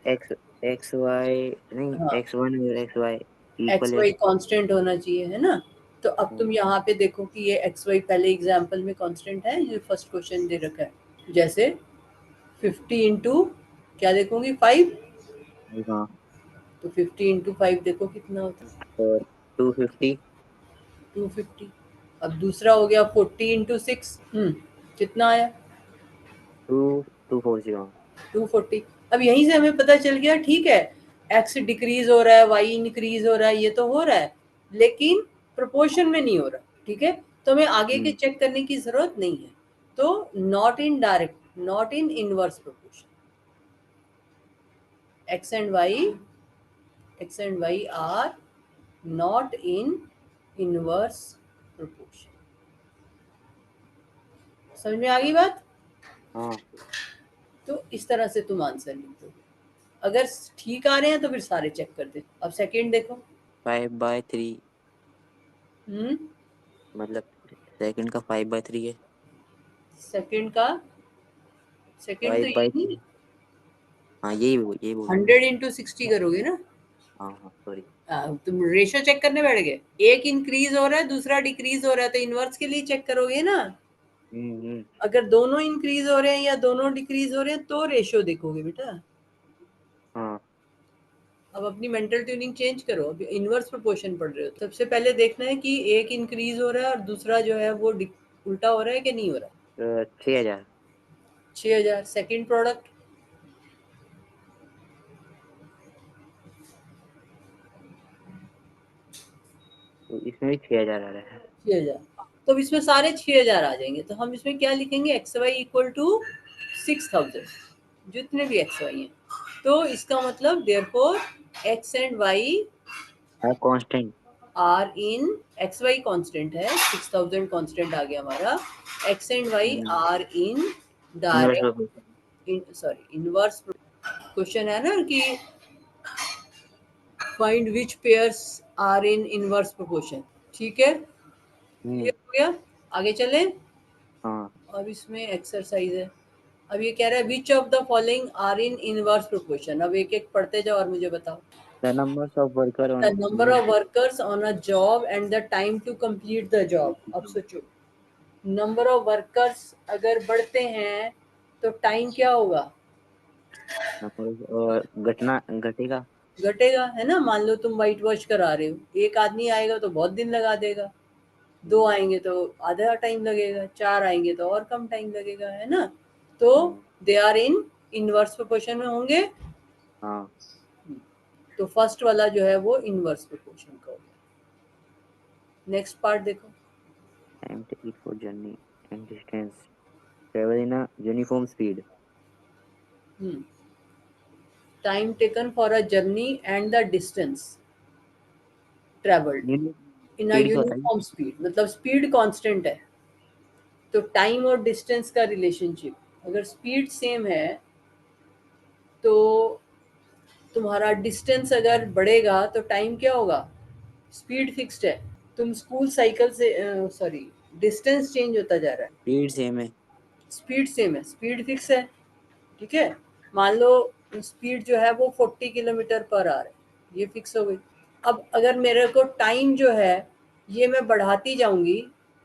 [SPEAKER 2] एक्स एक्स वाई नहीं,
[SPEAKER 1] हाँ,
[SPEAKER 2] x1 और xy
[SPEAKER 1] एक्स
[SPEAKER 2] इक्वल है।
[SPEAKER 1] वाई कांस्टेंट होना चाहिए, है ना? तो अब तुम यहाँ पे देखो कि ये एक्स वाई पहले एग्जाम्पल में कांस्टेंट है, ये फर्स्ट क्वेश्चन दे रखा है। जैसे 50 इंटू क्या देखूंगी 5,
[SPEAKER 2] हाँ,
[SPEAKER 1] तो 50 इंटू 5 देखो कितना होता है,
[SPEAKER 2] और 250
[SPEAKER 1] 250। अब दूसरा हो गया 40 इंटू 6, कितना आया?
[SPEAKER 2] 240। हाँ।
[SPEAKER 1] 240। अब यहीं से हमें पता चल गया, ठीक है, एक्स डिक्रीज हो रहा है, वाई इंक्रीज हो रहा है, ये तो हो रहा है, लेकिन प्रोपोर्शन में नहीं हो रहा, ठीक है? तो हमें आगे के चेक करने की जरूरत नहीं है। तो not in direct, not in inverse proportion, X and Y, X and Y are not in inverse proportion. समझ में आ गई बात?
[SPEAKER 2] हाँ,
[SPEAKER 1] तो इस तरह से तुम आंसर लिख दो। अगर ठीक आ रहे हैं तो फिर सारे चेक कर दे। अब सेकंड देखो।
[SPEAKER 2] 5/3
[SPEAKER 1] हम्म
[SPEAKER 2] मतलब सेकंड का 5/3 है।
[SPEAKER 1] सेकंड का, सेकंड तो
[SPEAKER 2] फाइव
[SPEAKER 1] ये
[SPEAKER 2] बाई
[SPEAKER 1] नहीं,
[SPEAKER 2] थ्री हाँ, यही बोल रहा हूँ मैं।
[SPEAKER 1] 100 इंटू 60 करोगे ना?
[SPEAKER 2] हाँ हाँ, सॉरी।
[SPEAKER 1] तुम रेशो चेक करने बैठ गए, एक इंक्रीज हो रहा है दूसरा डिक्रीज हो रहा है, तो इनवर्स के लिए चेक करोगे ना।
[SPEAKER 2] हम्म।
[SPEAKER 1] अगर दोनों इंक्रीज हो रहे हैं या दोनों डिक्रीज हो रहे हैं तो रेशो देखोगे बेटा।
[SPEAKER 2] हाँ,
[SPEAKER 1] अब अपनी मेंटल ट्यूनिंग चेंज करो, अब इनवर्स प्रोपोर्शन पढ़ रहे हो, सबसे पहले देखना है कि एक इंक्रीज हो रहा है और दूसरा जो है वो उल्टा हो रहा है कि नहीं हो रहा।
[SPEAKER 2] 6000।
[SPEAKER 1] 6000 सेकंड प्रोडक्ट,
[SPEAKER 2] तो इसमें भी 6000 आ रहा है।
[SPEAKER 1] 6000, तो अब इसमें सारे 6000 आ जाएंगे, तो हम इसमें क्या लिखेंगे? एक्स वाई इक्वल टू 6000, जितने भी एक्स वाई हैं। तो इसका मतलब देयरफॉर एक्स एंड वाई
[SPEAKER 2] हाँ, constant.
[SPEAKER 1] Are in, X Y constant है, 6000 कांस्टेंट आ गया हमारा, X and Y are in
[SPEAKER 2] inverse
[SPEAKER 1] direct,
[SPEAKER 2] proportion.
[SPEAKER 1] Sorry inverse. Question है ना कि find which pairs are in inverse proportion, ठीक है,
[SPEAKER 2] हम्म।
[SPEAKER 1] क्लियर हो गया? आगे चलें।
[SPEAKER 2] हाँ,
[SPEAKER 1] अब इसमें एक्सरसाइज है। अब ये कह रहा है which of the following are in inverse proportion. अब एक एक पढ़ते जाओ और मुझे बताओ।
[SPEAKER 2] The numbers of worker
[SPEAKER 1] the
[SPEAKER 2] on
[SPEAKER 1] number of workers on a job and the time to complete the job. अब सोचो, नंबर ऑफ वर्कर्स अगर बढ़ते हैं तो टाइम क्या होगा?
[SPEAKER 2] और घटना घटेगा।
[SPEAKER 1] घटेगा, है ना? मान लो तुम व्हाइट वॉश करा रहे हो, एक आदमी आएगा तो बहुत दिन लगा देगा, दो आएंगे तो आधा टाइम लगेगा, चार आएंगे तो और कम टाइम लगेगा, है ना? तो they are in inverse proportion में होंगे।
[SPEAKER 2] हाँ,
[SPEAKER 1] तो फर्स्ट वाला जो है वो इनवर्स प्रोपोर्शन का होगा। नेक्स्ट पार्ट देखो।
[SPEAKER 2] Time taken for journey and distance travel in a uniform speed.
[SPEAKER 1] Time taken for a journey and the distance travelled in a
[SPEAKER 2] speed क्या होता है?
[SPEAKER 1] यूनिफॉर्म स्पीड, मतलब स्पीड कांस्टेंट है, तो time और डिस्टेंस का relationship, अगर स्पीड सेम है तो तुम्हारा डिस्टेंस अगर बढ़ेगा तो टाइम क्या होगा? स्पीड फिक्स्ड है। तुम स्कूल साइकिल से, सॉरी, डिस्टेंस चेंज होता जा रहा है,
[SPEAKER 2] स्पीड सेम है।
[SPEAKER 1] स्पीड सेम है, स्पीड फिक्स है, ठीक है? मान लो स्पीड जो है वो 40 किलोमीटर पर आवर है, ये फिक्स हो गई। अब अगर मेरे को टाइम जो है ये मैं बढ़ाती जाऊंगी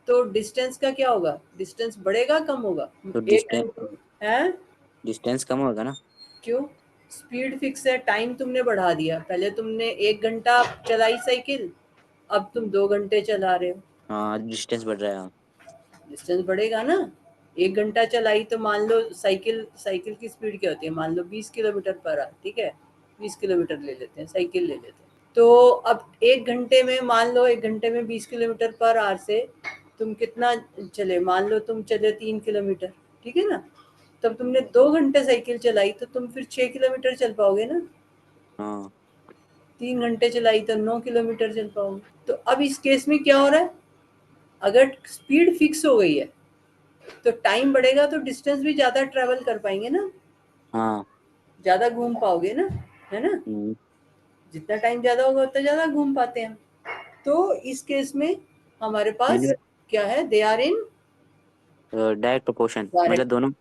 [SPEAKER 1] तो डिस्टेंस का क्या होगा? डिस्टेंस बढ़ेगा कम होगा?
[SPEAKER 2] तो
[SPEAKER 1] एक घंटे है?
[SPEAKER 2] डिस्टेंस कम होगा ना।
[SPEAKER 1] क्यों? स्पीड फिक्स है, टाइम तुमने बढ़ा दिया। पहले तुमने 1 घंटा चलाई साइकिल, अब तुम 2 घंटे चला रहे हो।
[SPEAKER 2] हाँ डिस्टेंस बढ़ रहा है। हाँ।
[SPEAKER 1] डिस्टेंस बढ़ेगा ना। 1 घंटा चलाई तो मान लो साइकिल साइकिल की स्पीड क्या होती है? मान लो 20 किलोमीटर पर आवर, ठीक है, 20 किलोमीटर ले लेते हैं, साइकिल ले लेते हैं। तो अब 1 घंटे में, मान लो 1 घंटे में 20 किलोमीटर पर आवर से तुम कितना चले? मान लो तुम चले 3 किलोमीटर, ठीक है ना। तब तुमने 2 घंटे साइकिल चलाई तो तुम फिर 6 किलोमीटर चल पाओगे ना।
[SPEAKER 2] हाँ
[SPEAKER 1] 3 घंटे चलाई तो 9 किलोमीटर चल पाओगे। तो अब इस केस में क्या हो रहा है? अगर स्पीड फिक्स हो गई है तो टाइम बढ़ेगा तो डिस्टेंस भी ज्यादा ट्रेवल कर पाएंगे ना,
[SPEAKER 2] हाँ।
[SPEAKER 1] ज्यादा घूम पाओगे ना, है ना।
[SPEAKER 2] हम्म,
[SPEAKER 1] जितना टाइम ज्यादा होगा उतना ज्यादा घूम पाते हैं। तो इस केस में हमारे पास क्या है? They are in
[SPEAKER 2] direct proportion मतलब
[SPEAKER 1] डायरेक्ट।
[SPEAKER 2] दोनों।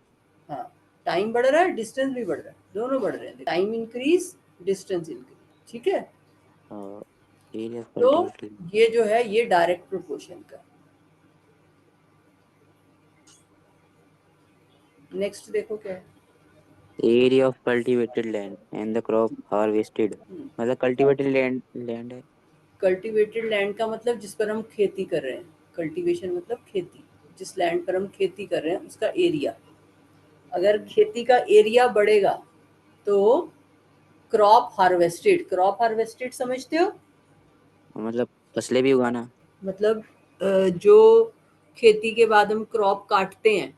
[SPEAKER 1] हाँ, टाइम बढ़ रहा है, डिस्टेंस भी बढ़ रहा है, दोनों बढ़ रहे हैं। टाइम इंक्रीज, डिस्टेंस इंक्रीज, ठीक है।
[SPEAKER 2] एरिया ऑफ
[SPEAKER 1] तो
[SPEAKER 2] कल्टीवेटेड
[SPEAKER 1] ये जो है ये डायरेक्ट प्रोपोर्शन का। नेक्स्ट देखो क्या है।
[SPEAKER 2] Area of cultivated land and the crop harvested. मतलब कल्टीवेटेड लैंड लैंड है।
[SPEAKER 1] कल्टीवेटेड लैंड का मतलब जिस पर हम खेती कर रहे हैं। कल्टीवेशन मतलब खेती। जिस लैंड पर हम खेती कर रहे हैं उसका एरिया। अगर खेती का एरिया बढ़ेगा तो क्रॉप हार्वेस्टेड। क्रॉप हार्वेस्टेड समझते हो?
[SPEAKER 2] मतलब फसलें भी उगाना।
[SPEAKER 1] मतलब जो खेती के बाद हम क्रॉप काटते हैं,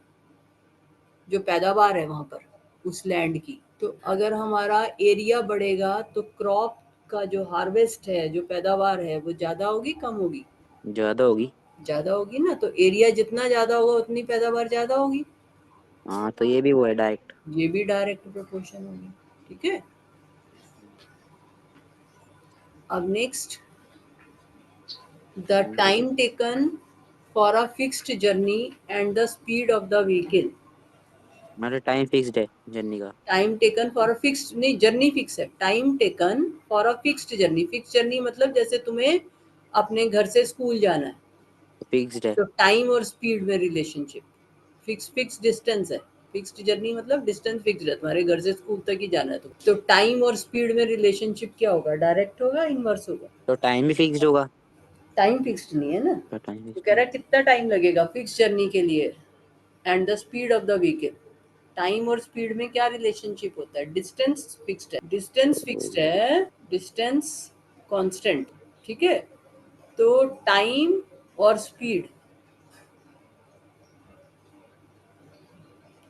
[SPEAKER 1] जो पैदावार है वहां पर उस लैंड की, तो अगर हमारा एरिया बढ़ेगा तो क्रॉप का जो हार्वेस्ट है, जो पैदावार है, वो ज्यादा होगी कम होगी?
[SPEAKER 2] ज्यादा होगी।
[SPEAKER 1] ज्यादा होगी ना। तो एरिया जितना ज्यादा होगा उतनी पैदावार ज्यादा होगी।
[SPEAKER 2] हाँ तो ये भी वो है डायरेक्ट।
[SPEAKER 1] ये भी डायरेक्ट प्रोपोर्शन होगी, ठीक है। अब next, the time taken for a fixed journey and the speed of the vehicle.
[SPEAKER 2] मतलब टाइम फिक्स्ड है जर्नी का।
[SPEAKER 1] Time taken for a fixed नहीं, जर्नी फिक्स है। Time taken for a fixed journey. Fix journey मतलब जैसे तुम्हें अपने घर से स्कूल जाना है,
[SPEAKER 2] फिक्स्ड है।
[SPEAKER 1] तो टाइम और स्पीड में रिलेशनशिप। फिक्स फिक्स डिस्टेंस है। फिक्स्ड जर्नी मतलब डिस्टेंस फिक्स्ड है, तुम्हारे घर से स्कूल तक ही जाना है। तो टाइम और स्पीड में रिलेशनशिप क्या होगा? डायरेक्ट होगा, इनवर्स होगा?
[SPEAKER 2] तो टाइम भी फिक्स्ड होगा।
[SPEAKER 1] टाइम फिक्स्ड नहीं है ना।
[SPEAKER 2] तो टाइम
[SPEAKER 1] तो
[SPEAKER 2] फिक्स्ड
[SPEAKER 1] कह रहा
[SPEAKER 2] नहीं।
[SPEAKER 1] है कितना टाइम लगेगा फिक्स जर्नी के लिए and the speed of the vehicle. Time और स्पीड में क्या रिलेशनशिप होता है? डिस्टेंस फिक्स्ड है, डिस्टेंस फिक्स्ड है, डिस्टेंस कांस्टेंट, ठीक है। तो टाइम और स्पीड,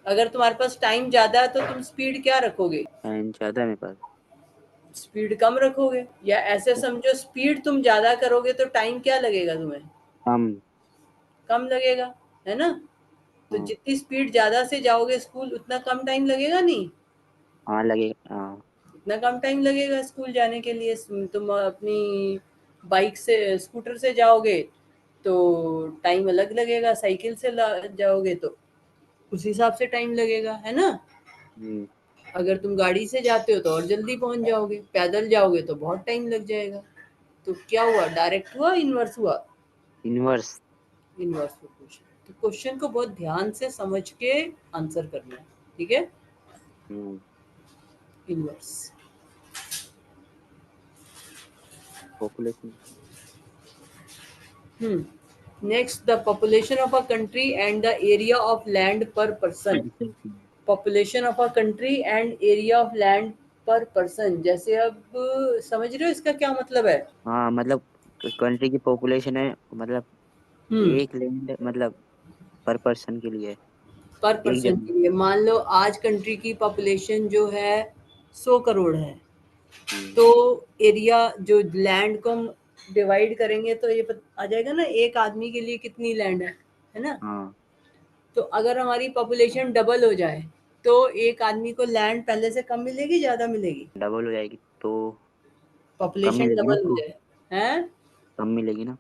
[SPEAKER 1] अगर तुम्हारे पास टाइम ज्यादा है तो तुम स्पीड क्या रखोगे?
[SPEAKER 2] टाइम ज्यादा है मेरे पास।
[SPEAKER 1] स्पीड कम रखोगे। या ऐसे समझो, स्पीड तुम ज्यादा करोगे तो टाइम क्या लगेगा तुम्हें?
[SPEAKER 2] कम।
[SPEAKER 1] कम लगेगा, है ना। तो
[SPEAKER 2] हाँ।
[SPEAKER 1] जितनी स्पीड ज्यादा से जाओगे स्कूल, उतना कम टाइम लगेगा नहीं?
[SPEAKER 2] हाँ लगेगा हाँ।
[SPEAKER 1] इतना कम टाइम लगेगा स्कूल जाने के लिए। तुम अपनी बाइक से, स्कूटर से जाओगे तो टाइम अलग लगेगा। साइकिल से जाओगे तो उस हिसाब से टाइम लगेगा, है ना।
[SPEAKER 2] हम्म।
[SPEAKER 1] अगर तुम गाड़ी से जाते हो तो और जल्दी पहुंच जाओगे, पैदल जाओगे तो बहुत टाइम लग जाएगा। तो क्या हुआ? डायरेक्ट हुआ, इनवर्स हुआ?
[SPEAKER 2] इनवर्स।
[SPEAKER 1] Inverse question. तो क्वेश्चन को बहुत ध्यान से समझ के आंसर करना है, ठीक है।
[SPEAKER 2] Hmm.
[SPEAKER 1] Inverse.
[SPEAKER 2] Population.
[SPEAKER 1] Next, the population of a country and the area of land per person. Population of a country and area of land पर पर्सन। जैसे अब समझ रहे हो इसका क्या मतलब है?
[SPEAKER 2] हाँ मतलब कंट्री की पॉपुलेशन है मतलब
[SPEAKER 1] हम्म
[SPEAKER 2] एक लैंड मतलब पर पर्सन के लिए।
[SPEAKER 1] पर
[SPEAKER 2] एक
[SPEAKER 1] पर्सन
[SPEAKER 2] जन।
[SPEAKER 1] के लिए। मान लो आज कंट्री की पॉपुलेशन जो है 100 करोड़ है,
[SPEAKER 2] हम्म,
[SPEAKER 1] तो एरिया जो लैंड को हम डिवाइड करेंगे तो ये आ जाएगा ना, एक आदमी के लिए कितनी लैंड है ना।
[SPEAKER 2] हाँ
[SPEAKER 1] तो अगर हमारी पॉपुलेशन डबल हो जाए तो एक आदमी को लैंड पहले से कम मिलेगी, ज्यादा मिलेगी?
[SPEAKER 2] डबल हो जाएगी तो कम
[SPEAKER 1] पॉपुलेशन
[SPEAKER 2] मिलेगी ना
[SPEAKER 1] डबल हो
[SPEAKER 2] उसको।
[SPEAKER 1] जाए, हैं?
[SPEAKER 2] कम मिलेगी ना।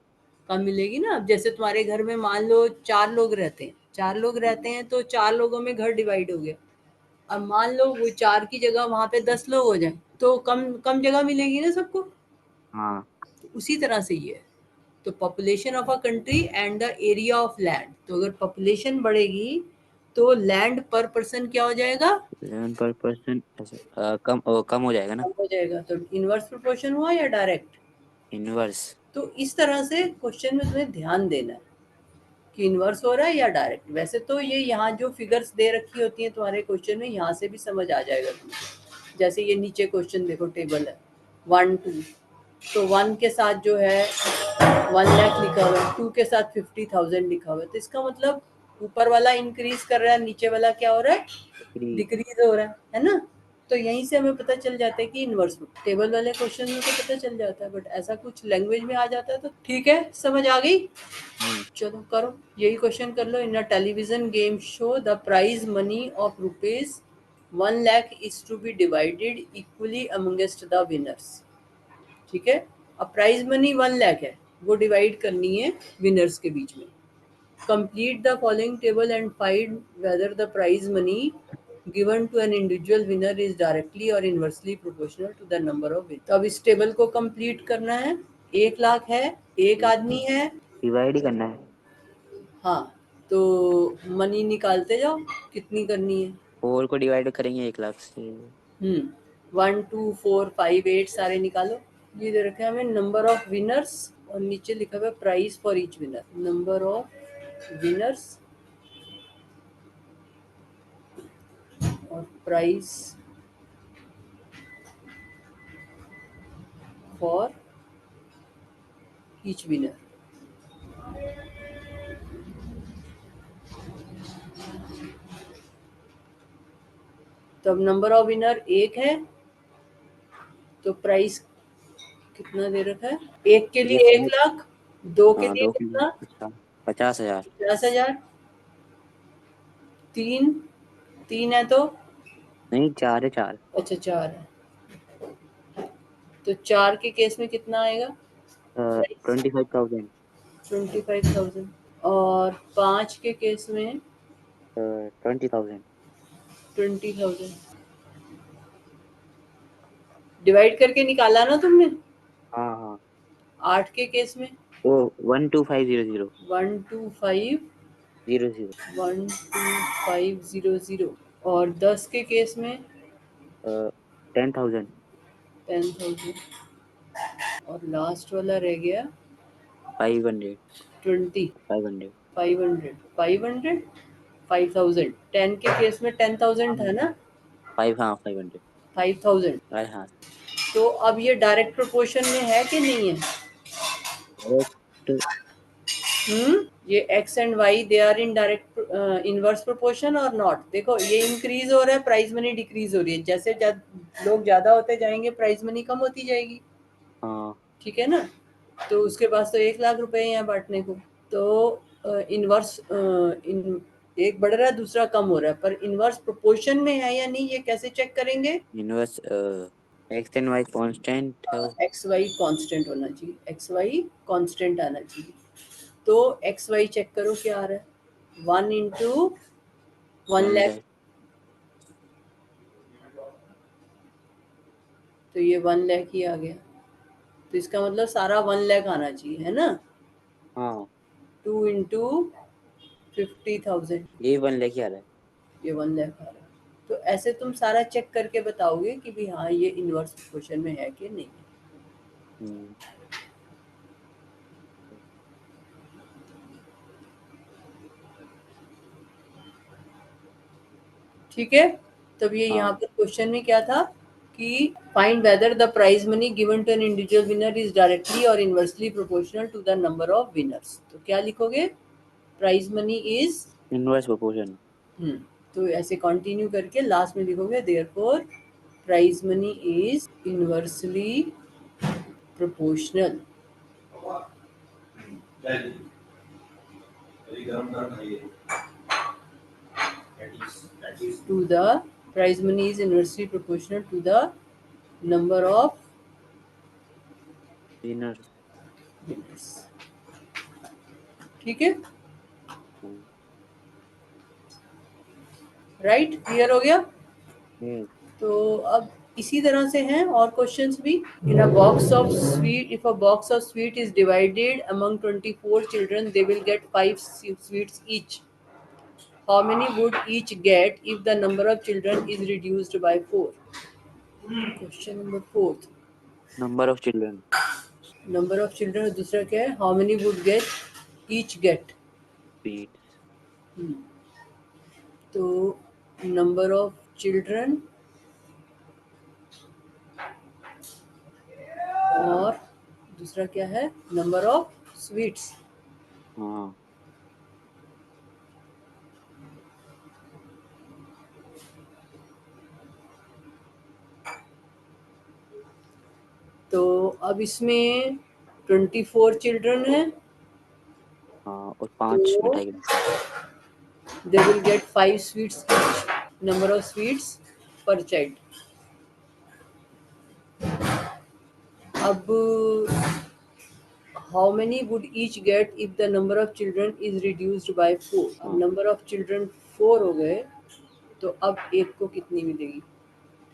[SPEAKER 1] कम मिलेगी ना। अब जैसे तुम्हारे घर में मान लो 4 लोग रहते हैं, 4 लोग रहते हैं तो 4 लोगों में घर डिवाइड हो गया। अब मान लो वो 4 की जगह वहां पे 10 लोग हो जाए तो कम कम जगह मिलेगी ना सबको।
[SPEAKER 2] हाँ
[SPEAKER 1] तो उसी तरह से ये है। तो population of a country and the area of land. तो अगर पॉपुलेशन बढ़ेगी तो लैंड पर पर्सन क्या हो जाएगा?
[SPEAKER 2] 11 पर पर्सन ऐसे कम हो जाएगा ना।
[SPEAKER 1] कम हो जाएगा। तो इनवर्स प्रोपोर्शन हुआ या डायरेक्ट?
[SPEAKER 2] इनवर्स।
[SPEAKER 1] तो इस तरह से क्वेश्चन में तुम्हें ध्यान देना है कि इनवर्स हो रहा है या डायरेक्ट। वैसे तो ये यहाँ जो फिगर्स दे रखी होती हैं तुम्हारे क्वेश्चन में, यहाँ से भी समझ आ जाएगा तुम्हें। जैसे ये नीचे क्वेश्चन देखो, टेबल है 1 2, तो 1 के साथ जो है 1 लाख लिखा हुआ है, 2 के साथ 50,000 लिखा हुआ है। तो इसका मतलब ऊपर वाला इंक्रीज कर रहा है, नीचे वाला क्या हो रहा है? डिक्रीज हो रहा है ना। तो यहीं से हमें पता चल जाता है कि इनवर्स। टेबल वाले क्वेश्चन में तो पता चल जाता है, बट ऐसा कुछ लैंग्वेज में आ जाता है तो ठीक है, समझ आ गई। चलो करो, यही क्वेश्चन कर लो। In a television game show the prize money of ₹1 lakh is to be divided equally amongst the winners. ठीक है, अब प्राइज मनी 1 लाख है, वो डिवाइड करनी है विनर्स के बीच में। Complete the following table and find whether the prize money given to an individual winner is directly और inversely proportional to the number of winner. तो अब इस टेबल को कंप्लीट करना है। 1 लाख है, एक आदमी है,
[SPEAKER 2] डिवाइड ही करना है।
[SPEAKER 1] हाँ, तो मनी निकालते जाओ कितनी करनी है।
[SPEAKER 2] 4 को डिवाइड करेंगे 1 लाख से।
[SPEAKER 1] 1 2 4 5 8 सारे निकालो। ये दे रखा है हमें नंबर ऑफ विनर्स और नीचे लिखा हुआ है price for each winner. Number of winners और प्राइस फॉर ईच विनर। तो अब नंबर ऑफ विनर 1 है, तो प्राइस कितना दे रखा है? 1 के
[SPEAKER 2] ये
[SPEAKER 1] लिए 1 लाख, 2 के
[SPEAKER 2] हाँ,
[SPEAKER 1] लिए
[SPEAKER 2] 2
[SPEAKER 1] कितना?
[SPEAKER 2] 50,000।
[SPEAKER 1] 50,000। 3, 3 है तो
[SPEAKER 2] नहीं, 4 है, 4।
[SPEAKER 1] अच्छा 4 है, तो 4 के केस में कितना आएगा?
[SPEAKER 2] 25,000।
[SPEAKER 1] 25,000। और 5 के केस में
[SPEAKER 2] 20,000।
[SPEAKER 1] 20,000। डिवाइड करके निकाला ना तुमने?
[SPEAKER 2] हाँ हाँ।
[SPEAKER 1] 8 के केस में
[SPEAKER 2] वो 12500।
[SPEAKER 1] 125
[SPEAKER 2] 00।
[SPEAKER 1] 12500। और 10 के केस में
[SPEAKER 2] 10,000।
[SPEAKER 1] 10,000। और लास्ट वाला रह गया
[SPEAKER 2] 500।
[SPEAKER 1] 20।
[SPEAKER 2] 500।
[SPEAKER 1] 500, 500, 5,000। 10 के केस में 10,000 था ना?
[SPEAKER 2] 500।
[SPEAKER 1] 5,000।
[SPEAKER 2] हाँ।
[SPEAKER 1] तो अब ये डायरेक्ट प्रोपोर्शन में है कि नहीं है?
[SPEAKER 2] डायरेक्ट।
[SPEAKER 1] ये x and y they are in direct inverse proportion और नॉट। देखो ये इंक्रीज हो रहा है, प्राइस मनी डिक्रीज हो रही है। जैसे लोग ज्यादा होते जाएंगे प्राइस मनी कम होती जाएगी।
[SPEAKER 2] हाँ।
[SPEAKER 1] ठीक है ना। तो उसके पास तो 1 लाख रुपए हैं बांटने को। तो इनवर्स एक बढ़ रहा है दूसरा कम हो रहा है, पर इनवर्स प्रोपोर्शन में है या नहीं ये कैसे चेक करेंगे?
[SPEAKER 2] Inverse x and y constant है वो।
[SPEAKER 1] एक्स वाई कांस्टेंट होना चाहिए, एक्स वाई कांस्टेंट आना चाहिए। तो एक्स वाई चेक करो क्या आ रहा है। 1 इंटू 1 लाख, तो ये 1 लाख ही आ गया। तो इसका मतलब सारा 1 लाख आना चाहिए, है ना।
[SPEAKER 2] हाँ,
[SPEAKER 1] 2 इंटू 50,000,
[SPEAKER 2] ये 1 लाख ही आ रहा है।
[SPEAKER 1] ये 1 लाख आ रहा है। तो ऐसे तुम सारा चेक करके बताओगे कि भी हाँ ये इनवर्स प्रोपोर्शन में है कि नहीं है।
[SPEAKER 2] हम्म,
[SPEAKER 1] ठीक है। तब ये यहाँ
[SPEAKER 2] हाँ।
[SPEAKER 1] पर क्वेश्चन में क्या था कि find whether the prize money given to an individual winner is directly और inversely proportional to the number of winners. तो क्या लिखोगे? Prize money is
[SPEAKER 2] inverse proportion.
[SPEAKER 1] तो ऐसे कंटिन्यू करके लास्ट में लिखोगे therefore prize money is inversely proportional to the prize money is inversely proportional to the number of
[SPEAKER 2] winners.
[SPEAKER 1] winners। ठीक है, राइट, क्लियर हो गया।
[SPEAKER 2] हम्म।
[SPEAKER 1] तो अब इसी तरह से हैं और क्वेश्चंस भी। In a box of sweet, if a box of sweet is divided among 24 children, they will get 5 sweets each. How many would each get if the number of children is reduced by 4? Question number 4.
[SPEAKER 2] Number of children.
[SPEAKER 1] Number of children, दूसरा क्या है? How many would get each get.
[SPEAKER 2] Sweet.
[SPEAKER 1] तो number of children और दूसरा क्या है? Number of sweets.
[SPEAKER 2] हाँ.
[SPEAKER 1] तो अब इसमें 24 चिल्ड्रन है,
[SPEAKER 2] हाँ और 5
[SPEAKER 1] तो
[SPEAKER 2] मिठाई के डब्बे.
[SPEAKER 1] दे will get 5 sweets each. Number of sweets per child. अब how many would each get if the number of children is reduced by 4? अब
[SPEAKER 2] हाँ.
[SPEAKER 1] नंबर ऑफ चिल्ड्रन 4 हो गए, तो अब एक को कितनी मिलेगी?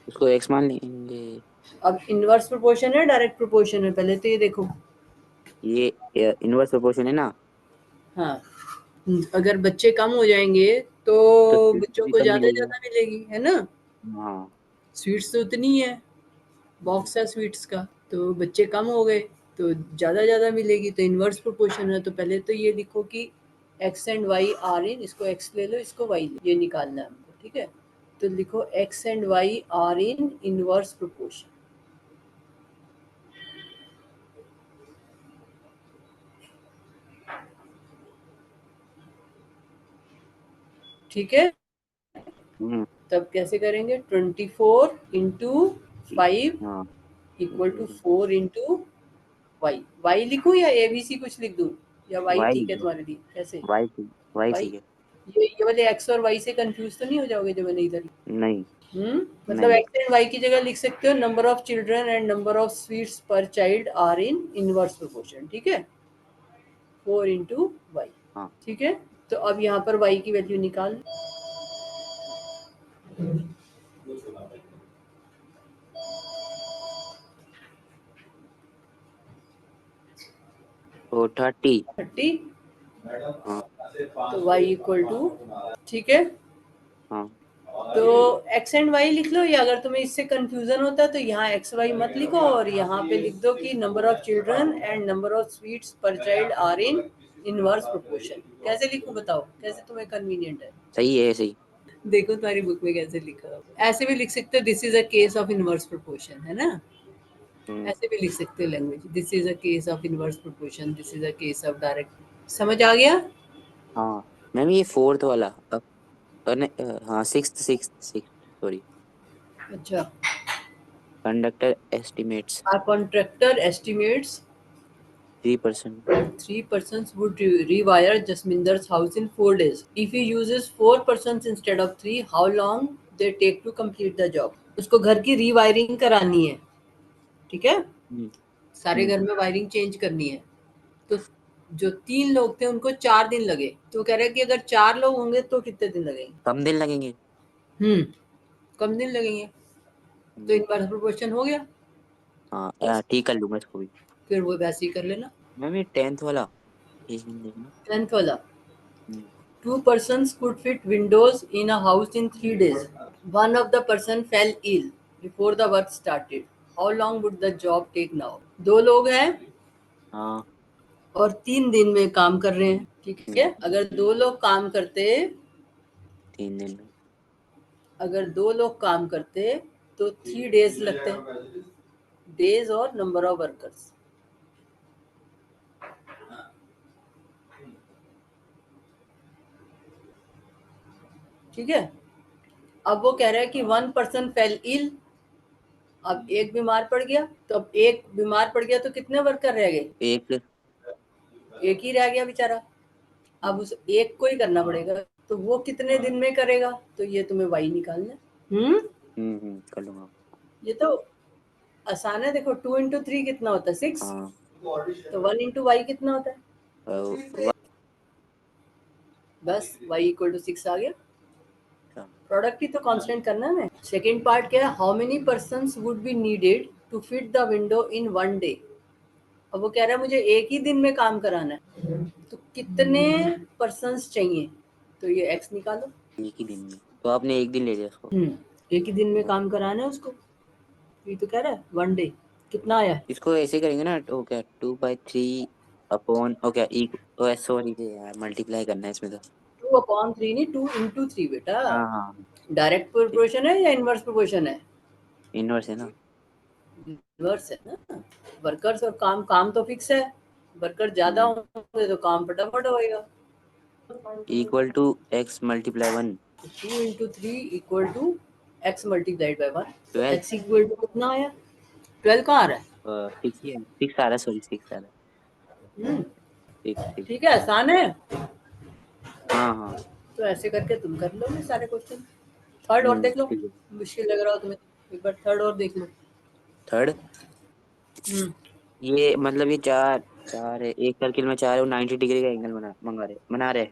[SPEAKER 2] उसको एक्स मान लेंगे.
[SPEAKER 1] अब इनवर्स प्रोपोर्शन है, डायरेक्ट प्रोपोर्शन है? पहले तो ये देखो.
[SPEAKER 2] ये इनवर्स प्रोपोर्शन है ना.
[SPEAKER 1] हाँ, अगर बच्चे कम हो जाएंगे तो
[SPEAKER 2] तो स्वीट
[SPEAKER 1] बच्चों
[SPEAKER 2] भी
[SPEAKER 1] को
[SPEAKER 2] कम
[SPEAKER 1] ज्यादा
[SPEAKER 2] मिलेगी.
[SPEAKER 1] ज्यादा मिलेगी, है ना?
[SPEAKER 2] हाँ.
[SPEAKER 1] स्वीट्स तो उतनी है, बॉक्स है स्वीट्स का, तो बच्चे कम हो गए तो ज़्यादा ज़्यादा मिलेगी, तो इन्वर्स प्रोपोर्शन है. तो पहले तो ये लिखो कि x and Y are in, इसको एक्स ले लो, इसको वाई, ये निकालना है हमको, ठीक है? तो लिखो x and Y are in inverse proportion. ठीक है,
[SPEAKER 2] हम्म.
[SPEAKER 1] तब कैसे करेंगे? 24 इंटू 5
[SPEAKER 2] हाँ.
[SPEAKER 1] Equal to 4 into y. Y लिखूं या एबीसी कुछ लिख दूं, या वाई
[SPEAKER 2] वाई
[SPEAKER 1] ठीक
[SPEAKER 2] लिख
[SPEAKER 1] है
[SPEAKER 2] दो.
[SPEAKER 1] तुम्हारे लिए? कैसे?
[SPEAKER 2] वाई ठीक. Y
[SPEAKER 1] y.
[SPEAKER 2] ठीक है.
[SPEAKER 1] ये वाले एक्स और वाई से कंफ्यूज तो नहीं हो जाओगे जो मैंने इधर?
[SPEAKER 2] नहीं.
[SPEAKER 1] मतलब
[SPEAKER 2] नहीं.
[SPEAKER 1] एक्स एंड वाई की जगह लिख सकते हो number of children and number of sweets per child are in inverse proportion. ठीक है, 4 इंटू वाई.
[SPEAKER 2] हाँ.
[SPEAKER 1] ठीक है, तो अब यहाँ पर वाई की वैल्यू निकाल.
[SPEAKER 2] तो 30.
[SPEAKER 1] 30.
[SPEAKER 2] हाँ.
[SPEAKER 1] तो वाई इक्वल टू, ठीक है,
[SPEAKER 2] हाँ.
[SPEAKER 1] तो एक्स एंड वाई लिख लो, या अगर तुम्हें इससे कंफ्यूजन होता है तो यहाँ एक्स वाई मत लिखो और यहाँ पे लिख दो कि number of children and number of sweets per child are in inverse proportion. कैसे लिखूं बताओ, कैसे तुम्हें कन्वीनियंट है?
[SPEAKER 2] सही है. सही.
[SPEAKER 1] देखो तुम्हारी बुक में कैसे लिखा है. ऐसे भी लिख सकते हो, this is a case of inverse proportion, है ना?
[SPEAKER 2] हम्म.
[SPEAKER 1] ऐसे भी लिख सकते हो language, this is a case of inverse proportion, this is a case of direct. समझ आ गया?
[SPEAKER 2] हाँ मैम ये फोर्थ वाला हाँ सिक्स्थ सिक्स्थ सिक्स्थ सॉरी.
[SPEAKER 1] अच्छा.
[SPEAKER 2] Conductor estimates
[SPEAKER 1] Our contractor estimates
[SPEAKER 2] 3%.
[SPEAKER 1] that 3 persons would rewire Jasminder's house in 4 days. If he uses 4 persons instead of 3, how long they take to complete the job? उसको घर की rewiring करानी है, ठीक है?
[SPEAKER 2] हम्म.
[SPEAKER 1] सारे
[SPEAKER 2] हम्म.
[SPEAKER 1] घर में वायरिंग चेंज करनी है. तो जो 3 लोग थे उनको 4 दिन लगे, तो कह रहे हैं कि अगर 4 लोग होंगे तो कितने दिन लगेंगे?
[SPEAKER 2] कम दिन लगेंगे.
[SPEAKER 1] हम्म, कम दिन लगेंगे. तो
[SPEAKER 2] हम्म.
[SPEAKER 1] इनवर्स प्रोपोर्शन हो गया.
[SPEAKER 2] हाँ
[SPEAKER 1] बस
[SPEAKER 2] ठीक कर लूंगा इसको भी.
[SPEAKER 1] फिर वो वैसे ही कर लेना.
[SPEAKER 2] मैम ये 10th वाला एक मिनट देखना.
[SPEAKER 1] 10th वाला.
[SPEAKER 2] हम्म.
[SPEAKER 1] 2 persons could fit windows in a house in 3 days. One of the person fell ill before the work started. How long would the job take now? 2 लोग हैं
[SPEAKER 2] हाँ.
[SPEAKER 1] और 3 दिन में काम कर रहे हैं, ठीक है? अगर 2 लोग काम करते,
[SPEAKER 2] 3 दिन में.
[SPEAKER 1] अगर 2 लोग काम करते तो 3 डेज लगते. डेज और नंबर ऑफ वर्कर्स. ठीक है, अब वो कह रहा है कि 1 पर्सन फेल इल. अब एक बीमार पड़ गया, तो अब एक बीमार पड़ गया तो कितने वर्कर रह गए?
[SPEAKER 2] एक.
[SPEAKER 1] एक ही रह गया बेचारा. अब उस एक को ही करना पड़ेगा, तो वो कितने दिन में करेगा? तो ये तुम्हें वाई निकालना है.
[SPEAKER 2] कर लूंगा.
[SPEAKER 1] ये तो आसान है. देखो 2 इंटू 3 कितना होता है? 6.
[SPEAKER 2] हाँ.
[SPEAKER 1] तो 1 इंटू वाई कितना होता है?
[SPEAKER 2] अ,
[SPEAKER 1] बस वाई इक्वल टू 6 आ गया. प्रोडक्ट ही तो कांस्टेंट करना है। सेकेंड पार्ट क्या है, how many persons would be needed to fit the window in 1 day. अब वो कह रहा है मुझे एक ही दिन में काम कराना है, तो कितने पर्सन्स चाहिए, तो ये एक्स निकालो।
[SPEAKER 2] एक ही दिन में, तो आपने एक दिन ले लिया उसको।
[SPEAKER 1] एक ही दिन में काम कराना है उसको, ये तो कह रहा है 1 डे। कितना आया?
[SPEAKER 2] इसको ऐसे करेंगे ना, तो क्या 2/3 अपॉन क्या सॉरी यार, मल्टीप्लाई करना है इसमें तो।
[SPEAKER 1] 2/3 नहीं, 2 into 3 बेटा।
[SPEAKER 2] हाँ हाँ,
[SPEAKER 1] डायरेक्ट प्रोपोर्शन है या इनवर्स प्रोपोर्शन है?
[SPEAKER 2] इनवर्स है ना।
[SPEAKER 1] इनवर्स है ना। वर्कर्स और काम तो फिक्स है, वर्कर ज्यादा होंगे तो काम फटाफट होएगा।
[SPEAKER 2] Equal to x multiply 1।
[SPEAKER 1] 2 into 3 = x multiplied by 1। तो
[SPEAKER 2] 12।
[SPEAKER 1] x इक्वल टू कितना आया? 12 कहाँ आ रहा है?
[SPEAKER 2] 6 ही है, 6 आ रहा है, सॉरी 6 आ रहा
[SPEAKER 1] हम्म,
[SPEAKER 2] है, 6।
[SPEAKER 1] ठीक है, आसान है।
[SPEAKER 2] हाँ हाँ।
[SPEAKER 1] तो ऐसे करके तुम कर लोगे सारे क्वेश्चन। थर्ड और देख लो,
[SPEAKER 2] ठीक है।
[SPEAKER 1] मुश्किल लग रहा हो तुम्हें, एक बार थर्ड और देख लो।
[SPEAKER 2] थर्ड,
[SPEAKER 1] हम्म,
[SPEAKER 2] ये मतलब ये चार चार है, एक सर्किल में चार है, वो 90 डिग्री का एंगल बना रहे।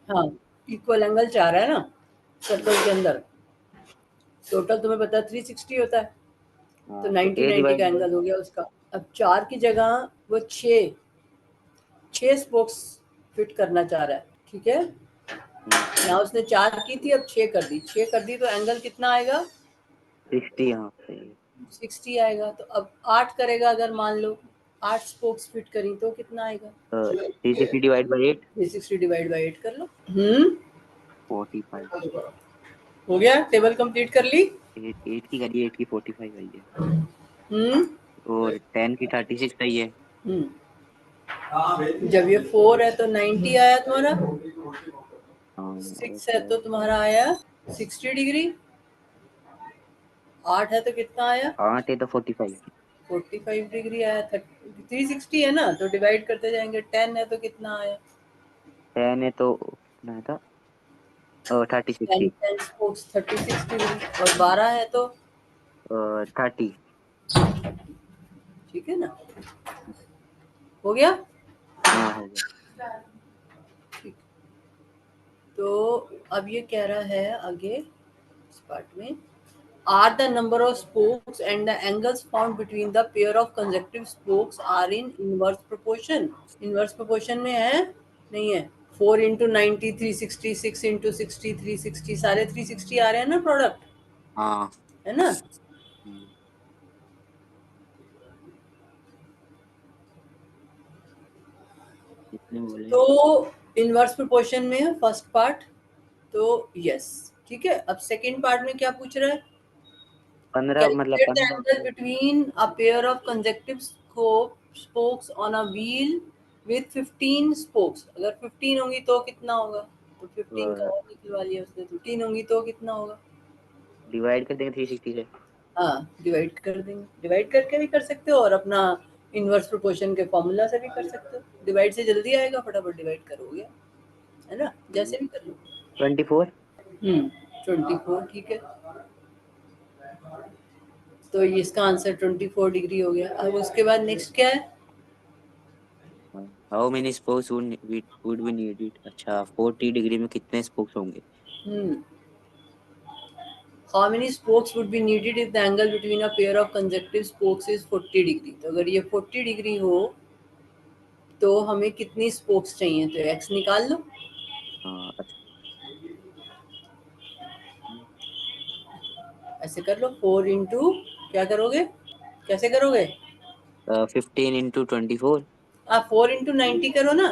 [SPEAKER 1] हाँ, इक्वल एंगल 4 है ना सर्कल के अंदर। टोटल तुम्हें पता है 360 होता है, तो
[SPEAKER 2] हाँ, तो
[SPEAKER 1] 90
[SPEAKER 2] ए
[SPEAKER 1] 90 का
[SPEAKER 2] डिवाइड बाई।
[SPEAKER 1] एंगल हो गया उसका। अब 4 की जगह वो 6 स्पोक्स फिट करना चाह रहा है, ठीक है। यहाँ उसने 4 की थी, अब 6 कर दी, 6 कर दी, तो एंगल कितना आएगा?
[SPEAKER 2] 60, हाँ सही है।
[SPEAKER 1] 60 आएगा। तो अब 8 करेगा, अगर मान लो 8 स्पोक्स फिट करी तो कितना आएगा?
[SPEAKER 2] 360 डिवाइड बाई 8।
[SPEAKER 1] 360 डिवाइड बाई 8 कर लो।
[SPEAKER 2] 45।
[SPEAKER 1] हो गया, टेबल कंप्लीट कर ली।
[SPEAKER 2] 8 की करिए, 8 की 45 आई है,
[SPEAKER 1] हम्म
[SPEAKER 2] और 10 की 36 आई है।
[SPEAKER 1] जब ये 4 है तो 90 आया तुम्हारा,
[SPEAKER 2] हाँ, और
[SPEAKER 1] 6 है तो तुम्हारा आया 60 डिग्री, 8 है तो कितना आया?
[SPEAKER 2] 8 है तो 45।
[SPEAKER 1] 45 डिग्री आया। 360 है ना, तो डिवाइड करते जाएंगे। 10 है तो कितना आया?
[SPEAKER 2] 10 है तो कितना था,
[SPEAKER 1] 10
[SPEAKER 2] 36।
[SPEAKER 1] 10 स्पोक्स 36 डिग्री, और 12 है तो
[SPEAKER 2] 30।
[SPEAKER 1] ठीक है ना, हो गया।
[SPEAKER 2] हाँ हो गया।
[SPEAKER 1] ठीक, तो अब ये कह रहा है आगे इस पार्ट में, are the number of spokes and the angles found between the pair of consecutive spokes are in inverse proportion. Inverse proportion में है, नहीं है? 4 into 90 360, 6 into 60 360, सारे 360 आ रहे हैं ना प्रोडक्ट,
[SPEAKER 2] हाँ।
[SPEAKER 1] है ना।
[SPEAKER 2] हम्म, कितने बोले?
[SPEAKER 1] तो इनवर्स प्रोपोर्शन में है फर्स्ट पार्ट, तो यस, ठीक है। अब सेकंड पार्ट में क्या पूछ रहा है?
[SPEAKER 2] 15 मतलब
[SPEAKER 1] Calculate the
[SPEAKER 2] 15।
[SPEAKER 1] angle between a pair of consecutive spokes on a wheel with 15 spokes। अगर 15 होंगी तो कितना होगा? तो 15 का और निकलवा लिया उसने, 15 होंगी तो कितना होगा?
[SPEAKER 2] डिवाइड कर देंगे 360 से।
[SPEAKER 1] हाँ, डिवाइड कर देंगे, डिवाइड करके भी कर सकते हो और अपना इनवर्स प्रोपोर्शन के फॉर्मूला से भी कर सकते हो। डिवाइड से जल्दी आएगा, फटाफट डिवाइड करोगे, है ना, जैसे भी कर लो।
[SPEAKER 2] 24।
[SPEAKER 1] 24, ठीक है। तो ये इसका आंसर 24 डिग्री हो गया। अब उसके बाद नेक्स्ट क्या है?
[SPEAKER 2] How many spokes would be needed, अच्छा 40 डिग्री में कितने स्पोक्स होंगे।
[SPEAKER 1] हम्म How many spokes would be needed if the angle between a pair of consecutive spokes is 40 degree? तो अगर ये 40 डिग्री हो तो हमें कितनी स्पोक्स चाहिए? तो x निकाल लो।
[SPEAKER 2] अच्छा।
[SPEAKER 1] ऐसे कर लो, 4 इंटू क्या करोगे, कैसे करोगे?
[SPEAKER 2] 15 इंटू 24।
[SPEAKER 1] आप 4 इंटू 90 करो ना,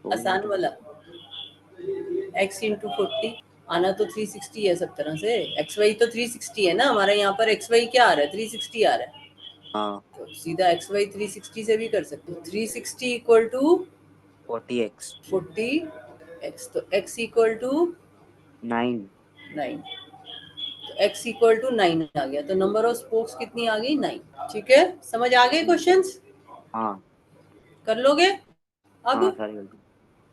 [SPEAKER 2] 4
[SPEAKER 1] आसान
[SPEAKER 2] इंटू।
[SPEAKER 1] वाला। x इंटू 40 आना तो 360 है सब तरह से। एक्स वाई तो 360 है ना हमारे यहाँ पर, एक्स वाई क्या आ रहा है? 360 आ रहा है।
[SPEAKER 2] हाँ,
[SPEAKER 1] तो सीधा एक्स वाई 360 से भी कर सकते हो। 360 इक्वल टू
[SPEAKER 2] 40x।
[SPEAKER 1] 40x, तो x इक्वल टू
[SPEAKER 2] 9।
[SPEAKER 1] 9, तो x इक्वल टू 9 आ गया। तो नंबर ऑफ स्पोक्स कितनी आ गई? 9। ठीक है, समझ आ गए क्वेश्चंस?
[SPEAKER 2] हाँ
[SPEAKER 1] कर लोगे अब?
[SPEAKER 2] हाँ, सारी गलती।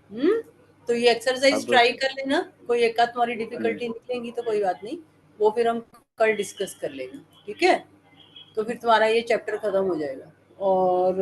[SPEAKER 1] हम्म तो ये एक्सरसाइज
[SPEAKER 2] अब
[SPEAKER 1] ट्राई कर लेना, कोई एक आध तुम्हारी
[SPEAKER 2] हम्म,
[SPEAKER 1] डिफिकल्टी निकलेंगी तो कोई बात नहीं, वो फिर हम कल डिस्कस कर लेंगे, ठीक है। तो फिर तुम्हारा ये चैप्टर खत्म हो जाएगा। और